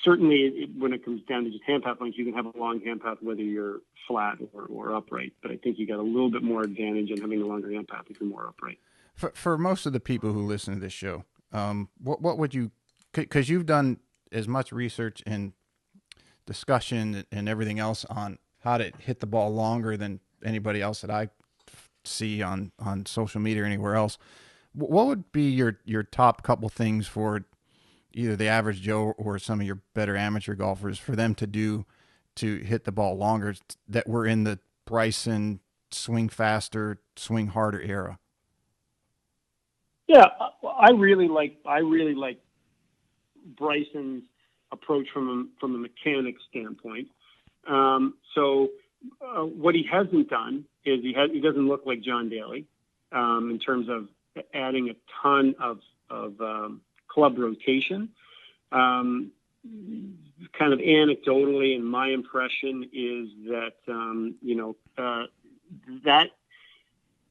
certainly when it comes down to just hand path length, you can have a long hand path whether you're flat or upright. But I think you got a little bit more advantage in having a longer hand path if you're more upright. For most of the people who listen to this show, what would you, because you've done as much research and discussion and everything else on how to hit the ball longer than anybody else that I see on social media or anywhere else, what would be your top couple things for either the average Joe or some of your better amateur golfers for them to do to hit the ball longer, that we're in the Bryson swing faster, swing harder era? Yeah, I really like Bryson's approach from a mechanics standpoint. What he hasn't done is he doesn't look like John Daly in terms of adding a ton of club rotation. Kind of anecdotally, and my impression is that that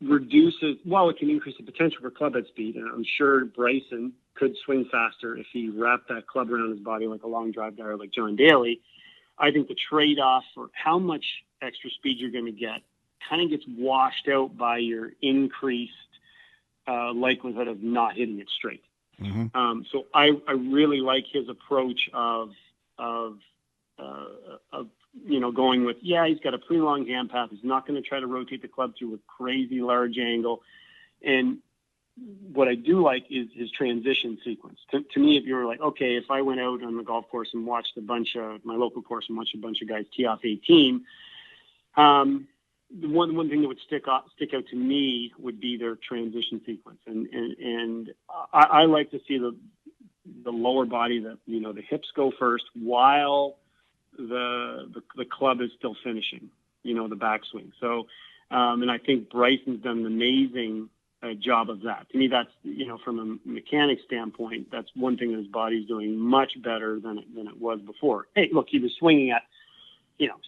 reduces, while it can increase the potential for club head speed, and I'm sure Bryson could swing faster if he wrapped that club around his body like a long drive guy or like John Daly. I think the trade-off for how much extra speed you're going to get kind of gets washed out by your increased likelihood of not hitting it straight. Mm-hmm. So I really like his approach of going with, he's got a pretty long hand path. He's not going to try to rotate the club through a crazy large angle. And what I do like is his transition sequence. To me, if you were like, okay, if I went out on the golf course and watched my local course and watched a bunch of guys tee off 18, the one thing that would stick out to me would be their transition sequence. And I like to see the lower body, the hips go first while the club is still finishing, the backswing. So, and I think Bryson's done an amazing job of that. To me, that's, from a mechanics standpoint, that's one thing that his body's doing much better than it was before. Hey, look, he was swinging at,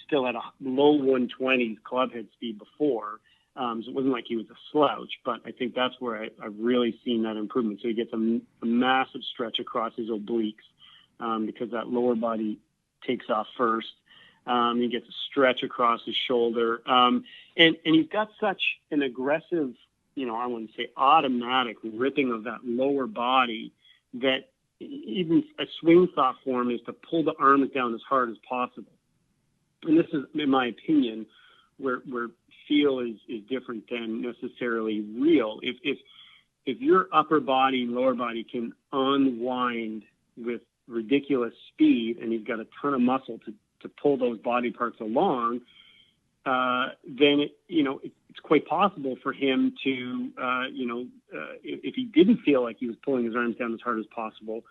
still at a low 120s club head speed before. So it wasn't like he was a slouch, but I think that's where I've really seen that improvement. So he gets a massive stretch across his obliques because that lower body takes off first. He gets a stretch across his shoulder. And he's got such an aggressive, I wouldn't say automatic ripping of that lower body that even a swing thought form is to pull the arms down as hard as possible. and this is in my opinion, where feel is different than necessarily real. If your upper body and lower body can unwind with ridiculous speed, and you've got a ton of muscle to pull those body parts along, then it's quite possible for him to, if he didn't feel like he was pulling his arms down as hard as possible,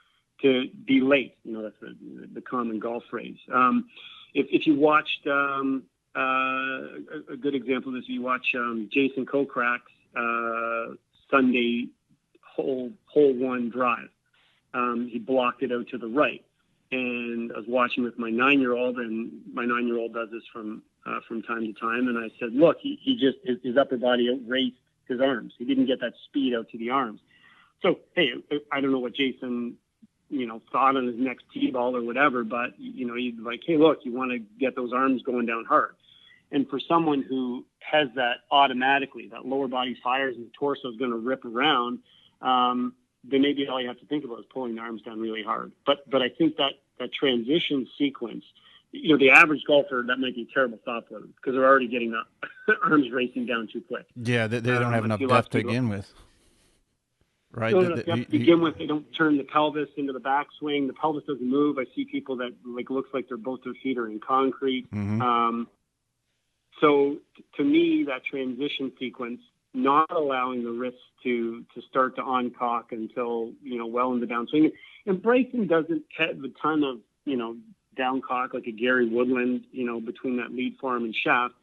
to be late. That's the common golf phrase. If you watched a good example of this, if you watch Jason Kokrak's Sunday hole one drive, he blocked it out to the right. And I was watching with my 9-year-old, and my 9-year-old does this from time to time. And I said, look, he just, his upper body outraced his arms. He didn't get that speed out to the arms. So, hey, I don't know what Jason, thought on his next tee ball or whatever, but, he's like, hey, look, you want to get those arms going down hard. And for someone who has that automatically, that lower body fires and the torso is going to rip around, then maybe all you have to think about is pulling the arms down really hard. But I think that transition sequence, the average golfer, that might be a terrible thought for them because they're already getting the arms racing down too quick. Yeah, they don't have enough depth to begin with. Right. They don't have depth to begin with. They don't turn the pelvis into the backswing. The pelvis doesn't move. I see people that looks like both their feet are in concrete. Mm-hmm. So to me, that transition sequence, not allowing the wrists to start to on-cock until, well into downswing. And Bryson doesn't have a ton of, down-cock like a Gary Woodland, between that lead form and shaft,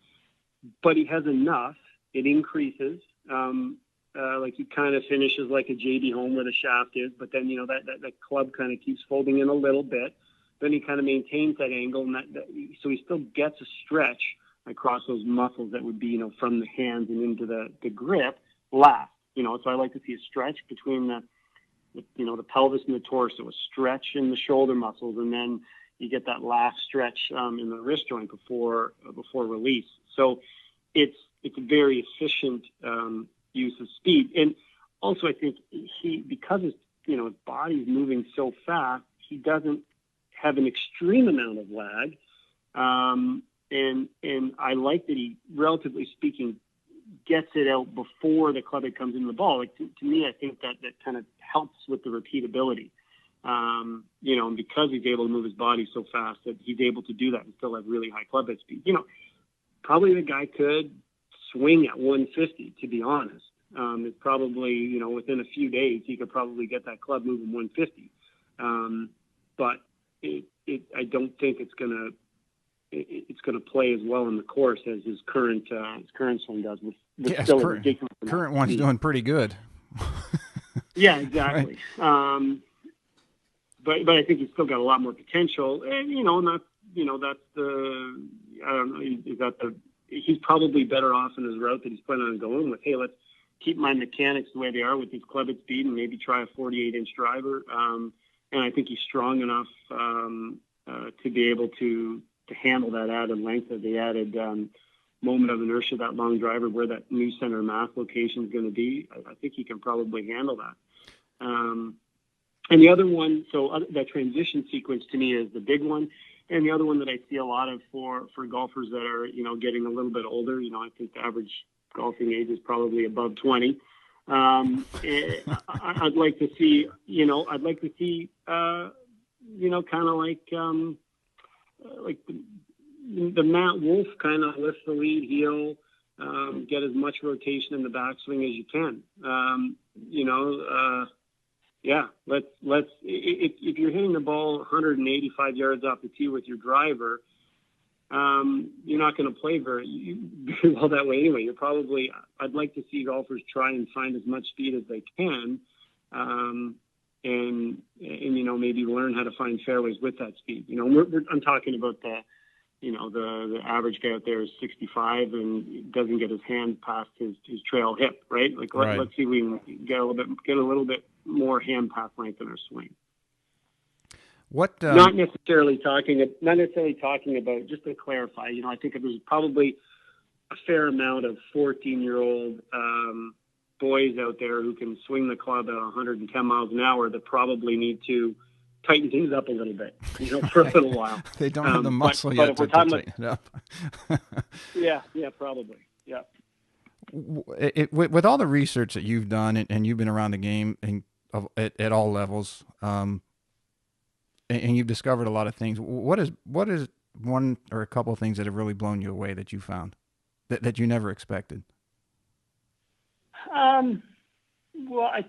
but he has enough. It increases. Like he kind of finishes like a JB Home where the shaft is, but then, that club kind of keeps folding in a little bit. Then he kind of maintains that angle, and so he still gets a stretch across those muscles that would be, from the hands and into the grip last, so I like to see a stretch between the pelvis and the torso, a stretch in the shoulder muscles, and then you get that last stretch in the wrist joint before release. So it's a very efficient use of speed. And also I think because his body's moving so fast, he doesn't have an extreme amount of lag. And I like that he, relatively speaking, gets it out before the club head comes into the ball. Like to me, I think that kind of helps with the repeatability. And because he's able to move his body so fast that he's able to do that and still have really high club head speed. Probably the guy could swing at 150, to be honest. It's probably, within a few days, he could probably get that club moving 150. But I don't think it's going to play as well in the course as his current swing does. With still ridiculous. Current one's doing pretty good. Yeah, exactly. Right. But I think he's still got a lot more potential, and that's the, I don't know, he's probably better off in his route that he's planning on going with. Hey, let's keep my mechanics the way they are with his club at speed and maybe try a 48-inch driver. And I think he's strong enough to be able to handle that added length, that the added moment of inertia, that long driver, where that new center of mass location is going to be. I think he can probably handle that. And the other one, so that transition sequence to me is the big one. And the other one that I see a lot of for golfers that are, getting a little bit older, I think the average golfing age is probably above 20. I'd like to see, kind of like the Matt Wolff kind of lift the lead heel, get as much rotation in the backswing as you can. Let's if you're hitting the ball 185 yards off the tee with your driver, you're not going to play very well that way anyway. I'd like to see golfers try and find as much speed as they can, and maybe learn how to find fairways with that speed. I'm talking about the average guy out there is 65 and doesn't get his hand past his trail hip, right? Like let's see if we can get a little bit more hand pass length in our swing. What? Not necessarily talking about. Just to clarify, I think there's probably a fair amount of 14-year-old boys out there who can swing the club at 110 miles an hour that probably need to tighten things up a little bit, for a little while. They don't have the muscle but yet if we're to talking tighten it up. yeah, probably. Yeah. With all the research that you've done and you've been around the game at all levels, and you've discovered a lot of things, what is one or a couple of things that have really blown you away that you found that you never expected? Well, I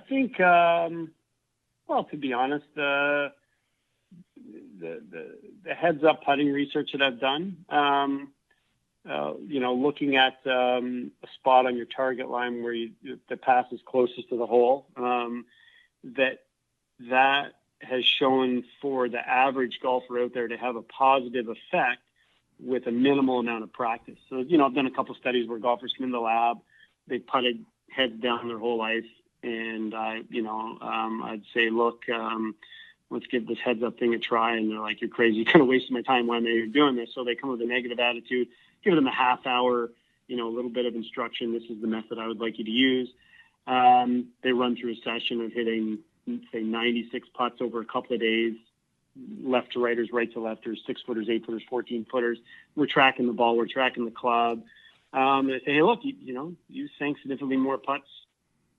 think, well, to be honest, the heads up putting research that I've done, looking at a spot on your target line where the pass is closest to the hole, that has shown for the average golfer out there to have a positive effect with a minimal amount of practice. So, I've done a couple of studies where golfers come in the lab, they putted heads down their whole life, and I'd say, look, let's give this heads up thing a try, and they're like, you're crazy, you're kind of wasting my time. Why am I doing this? So they come with a negative attitude, give them a half hour, a little bit of instruction. This is the method I would like you to use. They run through a session of hitting, say, 96 putts over a couple of days, left to righters, right to lefters, 6-footers, 8-footers, 14-footers. We're tracking the ball, we're tracking the club. And I say, hey, look, you sank significantly more putts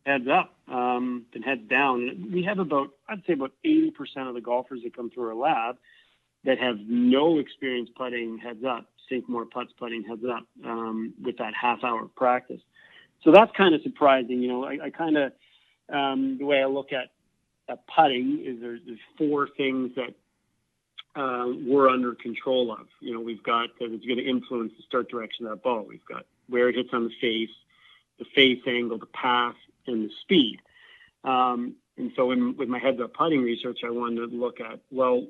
heads up than heads down. We have I'd say about 80% of the golfers that come through our lab that have no experience putting heads up sink more putts putting heads up with that half hour of practice. So that's kind of surprising. I kind of, the way I look at putting is there's 4 things that we're under control of. We've got it's going to influence the start direction of that ball. We've got where it hits on the face angle, the path, and the speed. And so with my heads up putting research, I wanted to look at, well,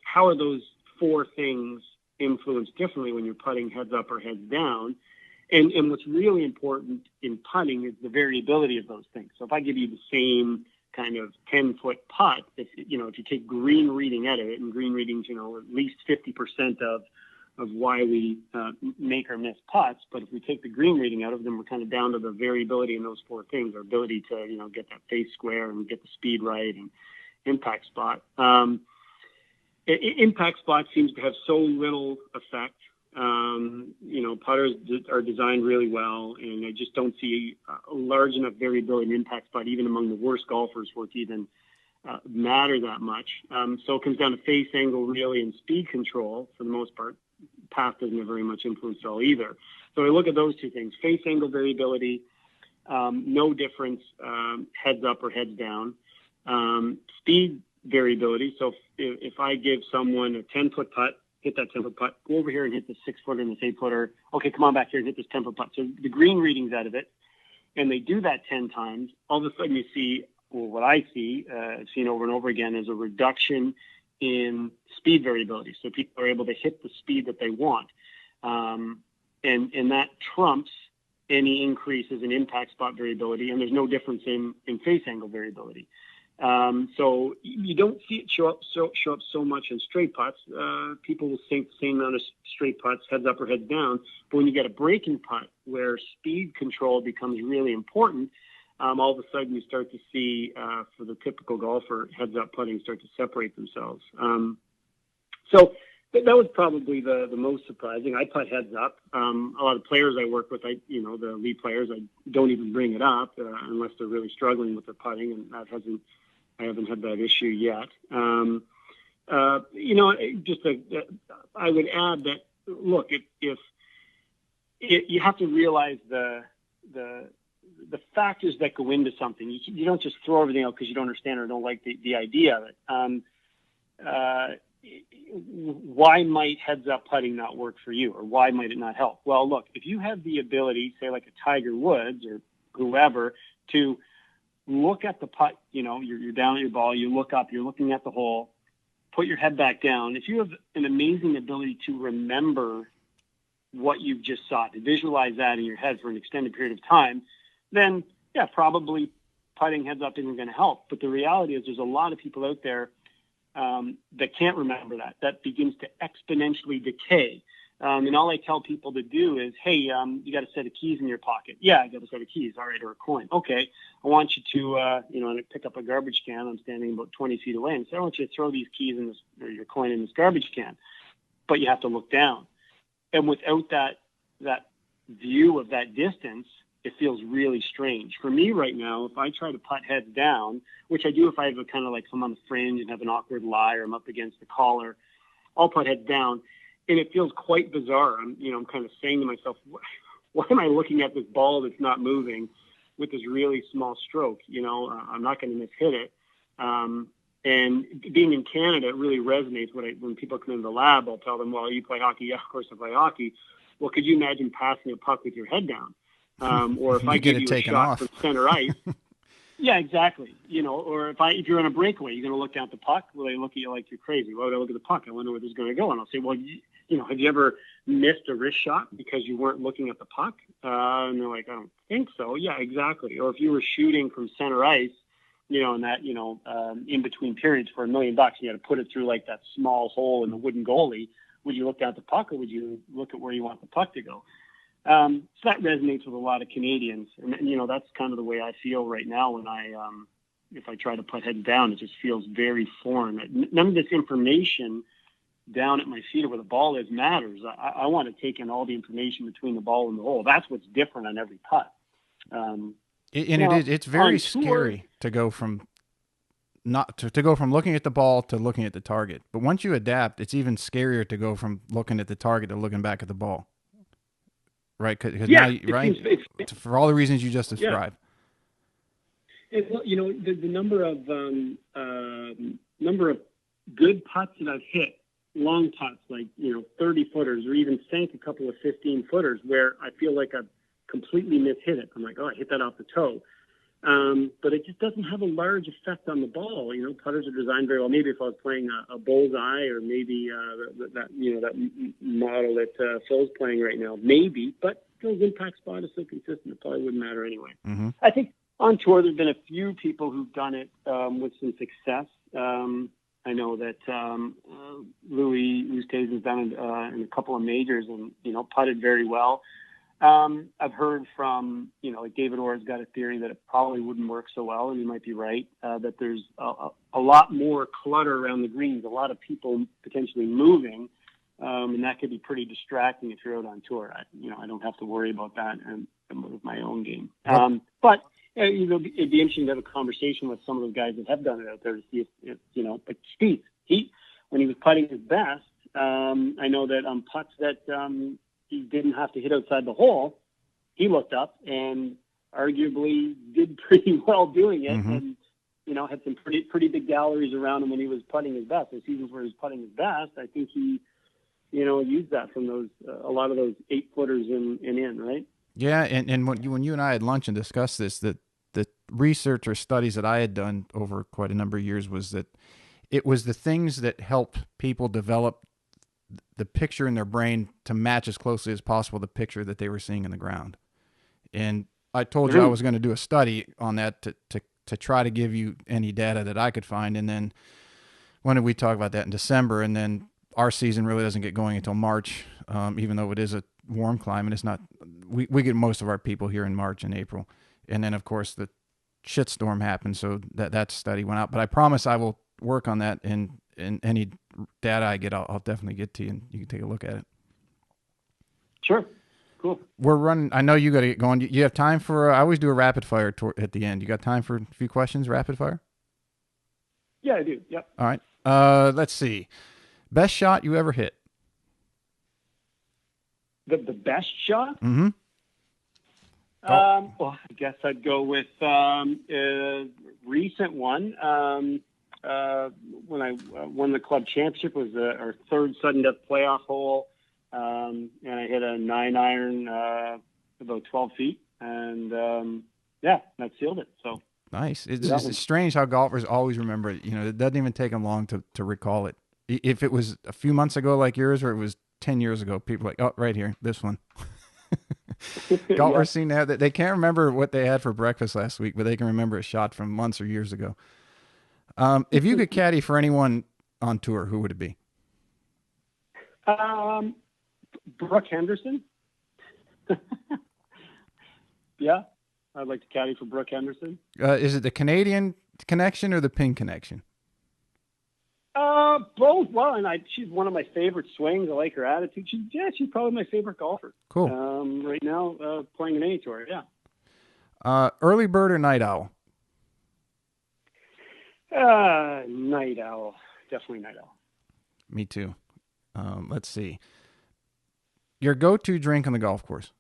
how are those 4 things influenced differently when you're putting heads up or heads down? And what's really important in putting is the variability of those things. So if I give you the same kind of 10-foot putt, if you take green reading out of it, and green readings, at least 50% of why we make or miss putts. But if we take the green reading out of them, we're kind of down to the variability in those 4 things: our ability to, get that face square and get the speed right, and impact spot. Impact spot seems to have so little effect. Putters are designed really well, and I just don't see a large enough variability in impact spot, even among the worst golfers, for it to even matter that much. So it comes down to face angle, really, and speed control for the most part. Path doesn't have very much influence at all either. So I look at those 2 things: face angle variability, no difference, heads up or heads down. Speed variability. So if I give someone a 10-foot putt, hit that 10-foot putt, go over here and hit the 6-footer and the 8-footer. Okay, come on back here and hit this 10-foot putt. So the green reading's out of it, and they do that 10 times. All of a sudden you see, or what I see, I've seen over and over again, is a reduction in speed variability. So people are able to hit the speed that they want. And that trumps any increases in impact spot variability, and there's no difference in face angle variability. So you don't see it show up so much in straight putts. People will sink the same amount of straight putts, heads up or heads down. But when you get a breaking putt where speed control becomes really important, all of a sudden you start to see, for the typical golfer, heads up putting start to separate themselves. So that was probably the most surprising. I putt heads up. A lot of players I work with, the elite players, I don't even bring it up unless they're really struggling with their putting, and I haven't had that issue yet. I would add that, look, if you have to realize the factors that go into something. You don't just throw everything out because you don't understand or don't like the idea of it. Why might heads up putting not work for you, or why might it not help? Well, look, if you have the ability, say like a Tiger Woods or whoever, to look at the putt, you're down at your ball, you look up, you're looking at the hole, put your head back down. If you have an amazing ability to remember what you've just saw, to visualize that in your head for an extended period of time, then yeah, probably putting heads up isn't going to help. But the reality is there's a lot of people out there that can't remember that. That begins to exponentially decay. And all I tell people to do is, hey, you got a set of keys in your pocket. Yeah, I got a set of keys. All right, or a coin. Okay, I want you to, and pick up a garbage can. I'm standing about 20 feet away, and say, I want you to throw these keys in this, or your coin in this garbage can. But you have to look down. And without that view of that distance, it feels really strange. For me right now, if I try to putt heads down, which I do if I have a kind of like I'm on the fringe and have an awkward lie or I'm up against the collar, I'll putt heads down. And it feels quite bizarre. I'm kind of saying to myself, why am I looking at this ball that's not moving with this really small stroke? I'm not going to mishit it. And being in Canada, it really resonates. When people come into the lab, I'll tell them, well, you play hockey? Yeah, of course I play hockey. Well, could you imagine passing a puck with your head down? Or if I give you a shot from center ice. Yeah, exactly. Or if you're on a breakaway, you're going to look down at the puck. Well, they look at you like you're crazy. Why would I look at the puck? I wonder where this is going to go. And I'll say, well, have you ever missed a wrist shot because you weren't looking at the puck? And they're like, I don't think so. Yeah, exactly. Or if you were shooting from center ice, in that, in between periods for $1 million, you had to put it through like that small hole in the wooden goalie. Would you look down at the puck or would you look at where you want the puck to go? So that resonates with a lot of Canadians. And, that's kind of the way I feel right now when if I try to put head down, it just feels very foreign. None of this information down at my feet or where the ball is matters. I want to take in all the information between the ball and the hole. That's what's different on every putt. It's very scary to go from looking at the ball to looking at the target. But once you adapt, it's even scarier to go from looking at the target to looking back at the ball. Right, for all the reasons you just described. Yeah. The number of good putts that I've hit, long putts like 30 footers, or even sank a couple of 15 footers, where I feel like I've completely mishit it. I'm like, I hit that off the toe. But it just doesn't have a large effect on the ball. Putters are designed very well. Maybe if I was playing a bullseye, or maybe that model that Phil's playing right now, maybe. But Phil's impact spot is so consistent, it probably wouldn't matter anyway. Mm-hmm. I think on tour there's been a few people who've done it with some success. I know that Louis Oosthuizen has done it in a couple of majors and putted very well. I've heard from, like David Orr's got a theory that it probably wouldn't work so well, and he might be right, that there's a lot more clutter around the greens, a lot of people potentially moving, and that could be pretty distracting if you're out on tour. I don't have to worry about that with my own game. But it'd be interesting to have a conversation with some of those guys that have done it out there to see if but Steve, when he was putting his best, I know that on putts that he didn't have to hit outside the hole, he looked up and arguably did pretty well doing it, mm-hmm. and had some pretty big galleries around him when he was putting his best. The seasons where he was putting his best, I think he used that from those a lot of those 8-footers in, right? Yeah, and when you and I had lunch and discussed this, that the research or studies that I had done over quite a number of years was that it was the things that helped people develop the picture in their brain to match as closely as possible the picture that they were seeing in the ground. And I told you I was going to do a study on that to try to give you any data that I could find. And then when did we talk about that? In December. And then our season really doesn't get going until March, even though it is a warm climate. It's not, we get most of our people here in March and April. And then of course the shitstorm happened. So that study went out, but I promise I will work on that, and any data I get, I'll definitely get to you, and you can take a look at it. Sure. Cool. We're running. I know you got to get going. You have time for, I always do a rapid fire at the end. You got time for a few questions, rapid fire? Yeah, I do. Yep. All right. Let's see. Best shot you ever hit? The best shot? Mm-hmm. Well, I guess I'd go with a recent one. When I won the club championship, was our third sudden death playoff hole, and I hit a 9-iron about 12 feet, and that sealed it. So nice. It's strange how golfers always remember it. It doesn't even take them long to recall it. If it was a few months ago like yours, or it was 10 years ago, people are like, oh, right here, this one. Golfers seem to have that. They can't remember what they had for breakfast last week, but they can remember a shot from months or years ago. If you could caddy for anyone on tour, who would it be? Brooke Henderson. Yeah, I'd like to caddy for Brooke Henderson. Is it the Canadian connection or the ping connection? Both. Well, and she's one of my favorite swings. I like her attitude. She's probably my favorite golfer. Cool. Right now, playing an A tour. Yeah. Early bird or night owl? Night owl. Definitely night owl. Me too. Let's see. Your go-to drink on the golf course?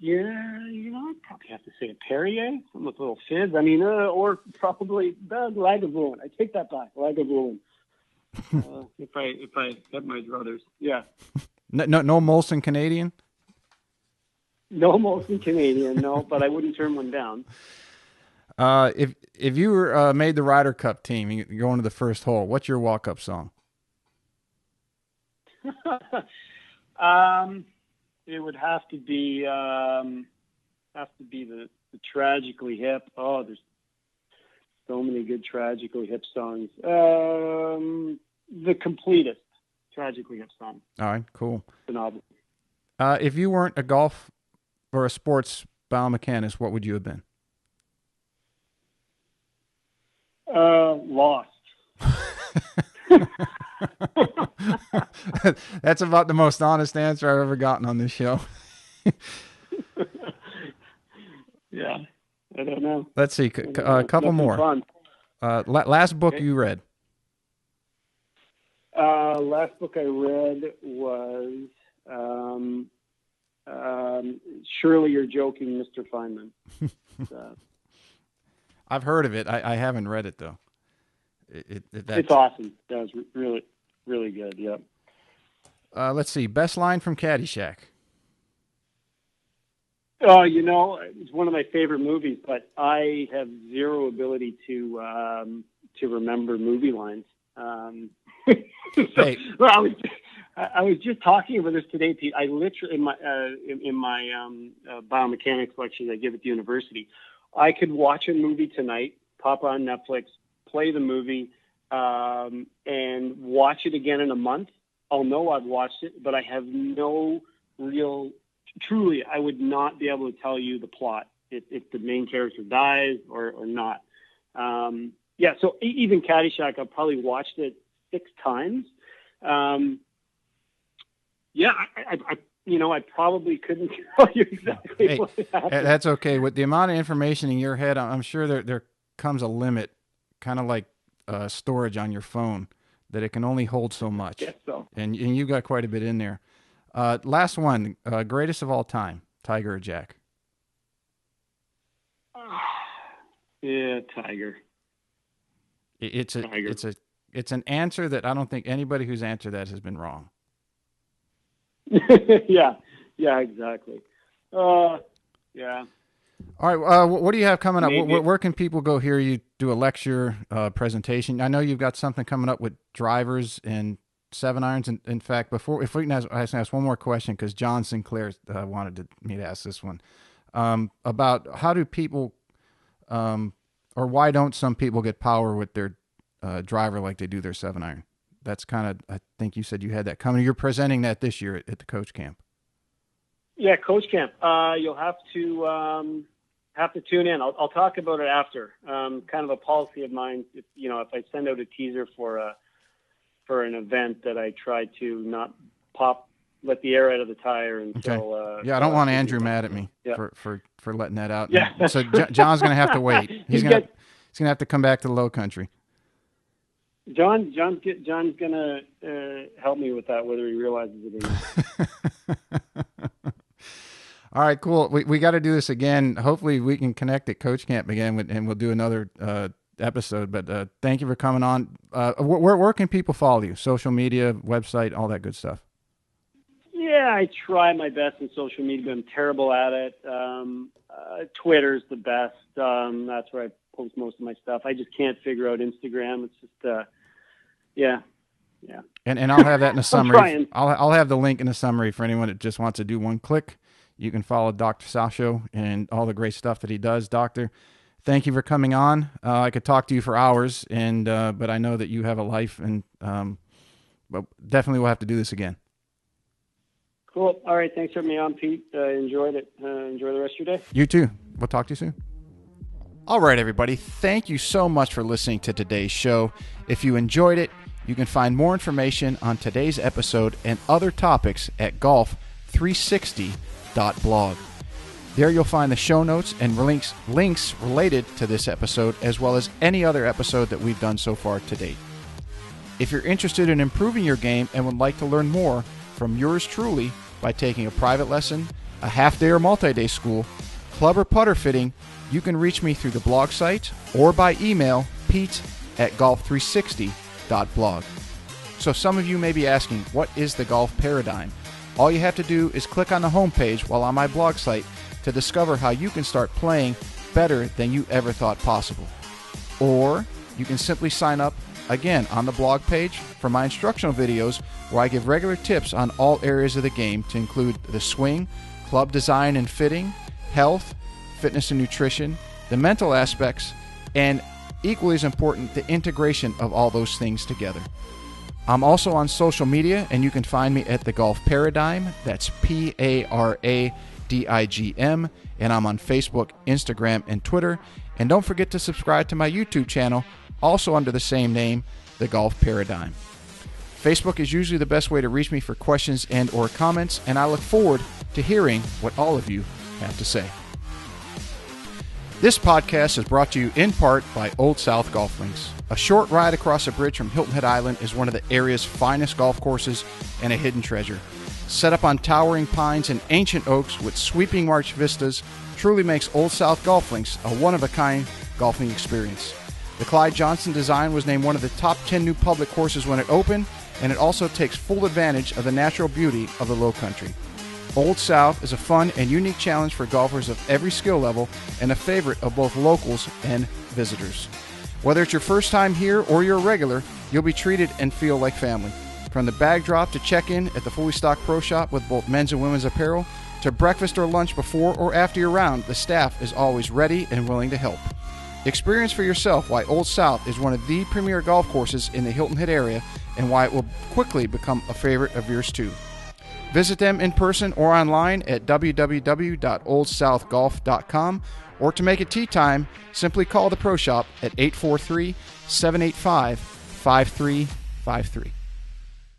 Yeah, I'd probably have to say a Perrier, something with a little fizz. I mean, or probably Lagavulin. I take that back, Lagavulin. If I had my druthers, yeah. No Molson Canadian. No Molson Canadian, no, but I wouldn't turn one down. If you were made the Ryder Cup team, you're going to the first hole. What's your walk-up song? It would have to be the Tragically Hip. Oh, there's so many good Tragically Hip songs. The completest Tragically Hip song. All right, cool. The novel. If you weren't a golf or a sports biomechanist, what would you have been? Lost. That's about the most honest answer I've ever gotten on this show. Yeah, I don't know. Let's see, a couple more. Last book you read? Last book I read was Surely You're Joking, Mr. Feynman. I've heard of it. I haven't read it, though. It's awesome. That was really, really good, yeah. Let's see. Best line from Caddyshack? Oh, it's one of my favorite movies, but I have zero ability to remember movie lines. Hey. Well, I was just talking about this today, Pete. I literally in my biomechanics lectures I give at the university, I could watch a movie tonight, pop on Netflix, play the movie, and watch it again in a month. I'll know I've watched it, but I have no real. Truly, I would not be able to tell you the plot if the main character dies or not. Yeah, so even Caddyshack, I've probably watched it 6 times. Yeah, I probably couldn't tell you exactly what happened. That's okay. With the amount of information in your head, I'm sure there comes a limit, kind of like storage on your phone, that it can only hold so much. Yes, so. And you got quite a bit in there. Last one, greatest of all time, Tiger or Jack? Yeah, Tiger. Tiger. It's an answer that I don't think anybody who's answered that has been wrong. Yeah, exactly. Yeah. All right. What do you have coming up? Where can people go hear you do a lecture, presentation? I know you've got something coming up with drivers and 7-irons. In fact, if we can ask one more question, because John Sinclair wanted me to ask this one about how do people, or why don't some people get power with their driver like they do their 7-iron? That's kind of, I think you said you had that coming. You're presenting that this year at the coach camp. Yeah, coach camp. You'll have to tune in. I'll talk about it after. Kind of a policy of mine. If I send out a teaser for an event, that I try to not let the air out of the tire until. Okay. I don't want Andrew mad at me for letting that out. Yeah. So John's going to have to wait. He's going to have to come back to the Low Country. John's gonna help me with that, whether he realizes it or not. All right, cool. We got to do this again. Hopefully, we can connect at Coach Camp again, and we'll do another episode. But thank you for coming on. Where can people follow you? Social media, website, all that good stuff. Yeah, I try my best in social media, but I'm terrible at it. Twitter's the best. That's where I post most of my stuff. I just can't figure out Instagram. It's just, yeah. And I'll have that in a summary. I'm trying. I'll have the link in the summary for anyone that just wants to do one click. You can follow Dr. Sasho and all the great stuff that he does. Doctor, thank you for coming on. I could talk to you for hours, but I know that you have a life, and but definitely we'll have to do this again. Cool. All right. Thanks for having me on, Pete. Enjoyed it. Enjoy the rest of your day. You too. We'll talk to you soon. All right, everybody. Thank you so much for listening to today's show. If you enjoyed it, you can find more information on today's episode and other topics at golf360.blog. There you'll find the show notes and links related to this episode, as well as any other episode that we've done so far to date. If you're interested in improving your game and would like to learn more from yours truly by taking a private lesson, a half-day or multi-day school, club or putter fitting, you can reach me through the blog site or by email, pete@golf360.blog. So some of you may be asking, what is the golf paradigm? All you have to do is click on the homepage while on my blog site to discover how you can start playing better than you ever thought possible. Or you can simply sign up again on the blog page for my instructional videos where I give regular tips on all areas of the game to include the swing, club design and fitting, health, fitness and nutrition, the mental aspects, and equally as important, the integration of all those things together. I'm also on social media, and you can find me at The Golf Paradigm. That's PARADIGM, and I'm on Facebook, Instagram, and Twitter. And don't forget to subscribe to my YouTube channel, also under the same name, The Golf Paradigm. Facebook is usually the best way to reach me for questions and or comments, and I look forward to hearing what all of you have to say. This podcast is brought to you in part by Old South Golf Links. A short ride across a bridge from Hilton Head Island is one of the area's finest golf courses and a hidden treasure. Set up on towering pines and ancient oaks with sweeping marsh vistas, truly makes Old South Golf Links a one-of-a-kind golfing experience. The Clyde Johnson design was named one of the top 10 new public courses when it opened, and it also takes full advantage of the natural beauty of the Low Country. Old South is a fun and unique challenge for golfers of every skill level and a favorite of both locals and visitors. Whether it's your first time here or you're a regular, you'll be treated and feel like family. From the bag drop to check-in at the fully stocked pro shop with both men's and women's apparel, to breakfast or lunch before or after your round, the staff is always ready and willing to help. Experience for yourself why Old South is one of the premier golf courses in the Hilton Head area and why it will quickly become a favorite of yours too. Visit them in person or online at www.oldsouthgolf.com, or to make it tee time, simply call the pro shop at 843-785-5353.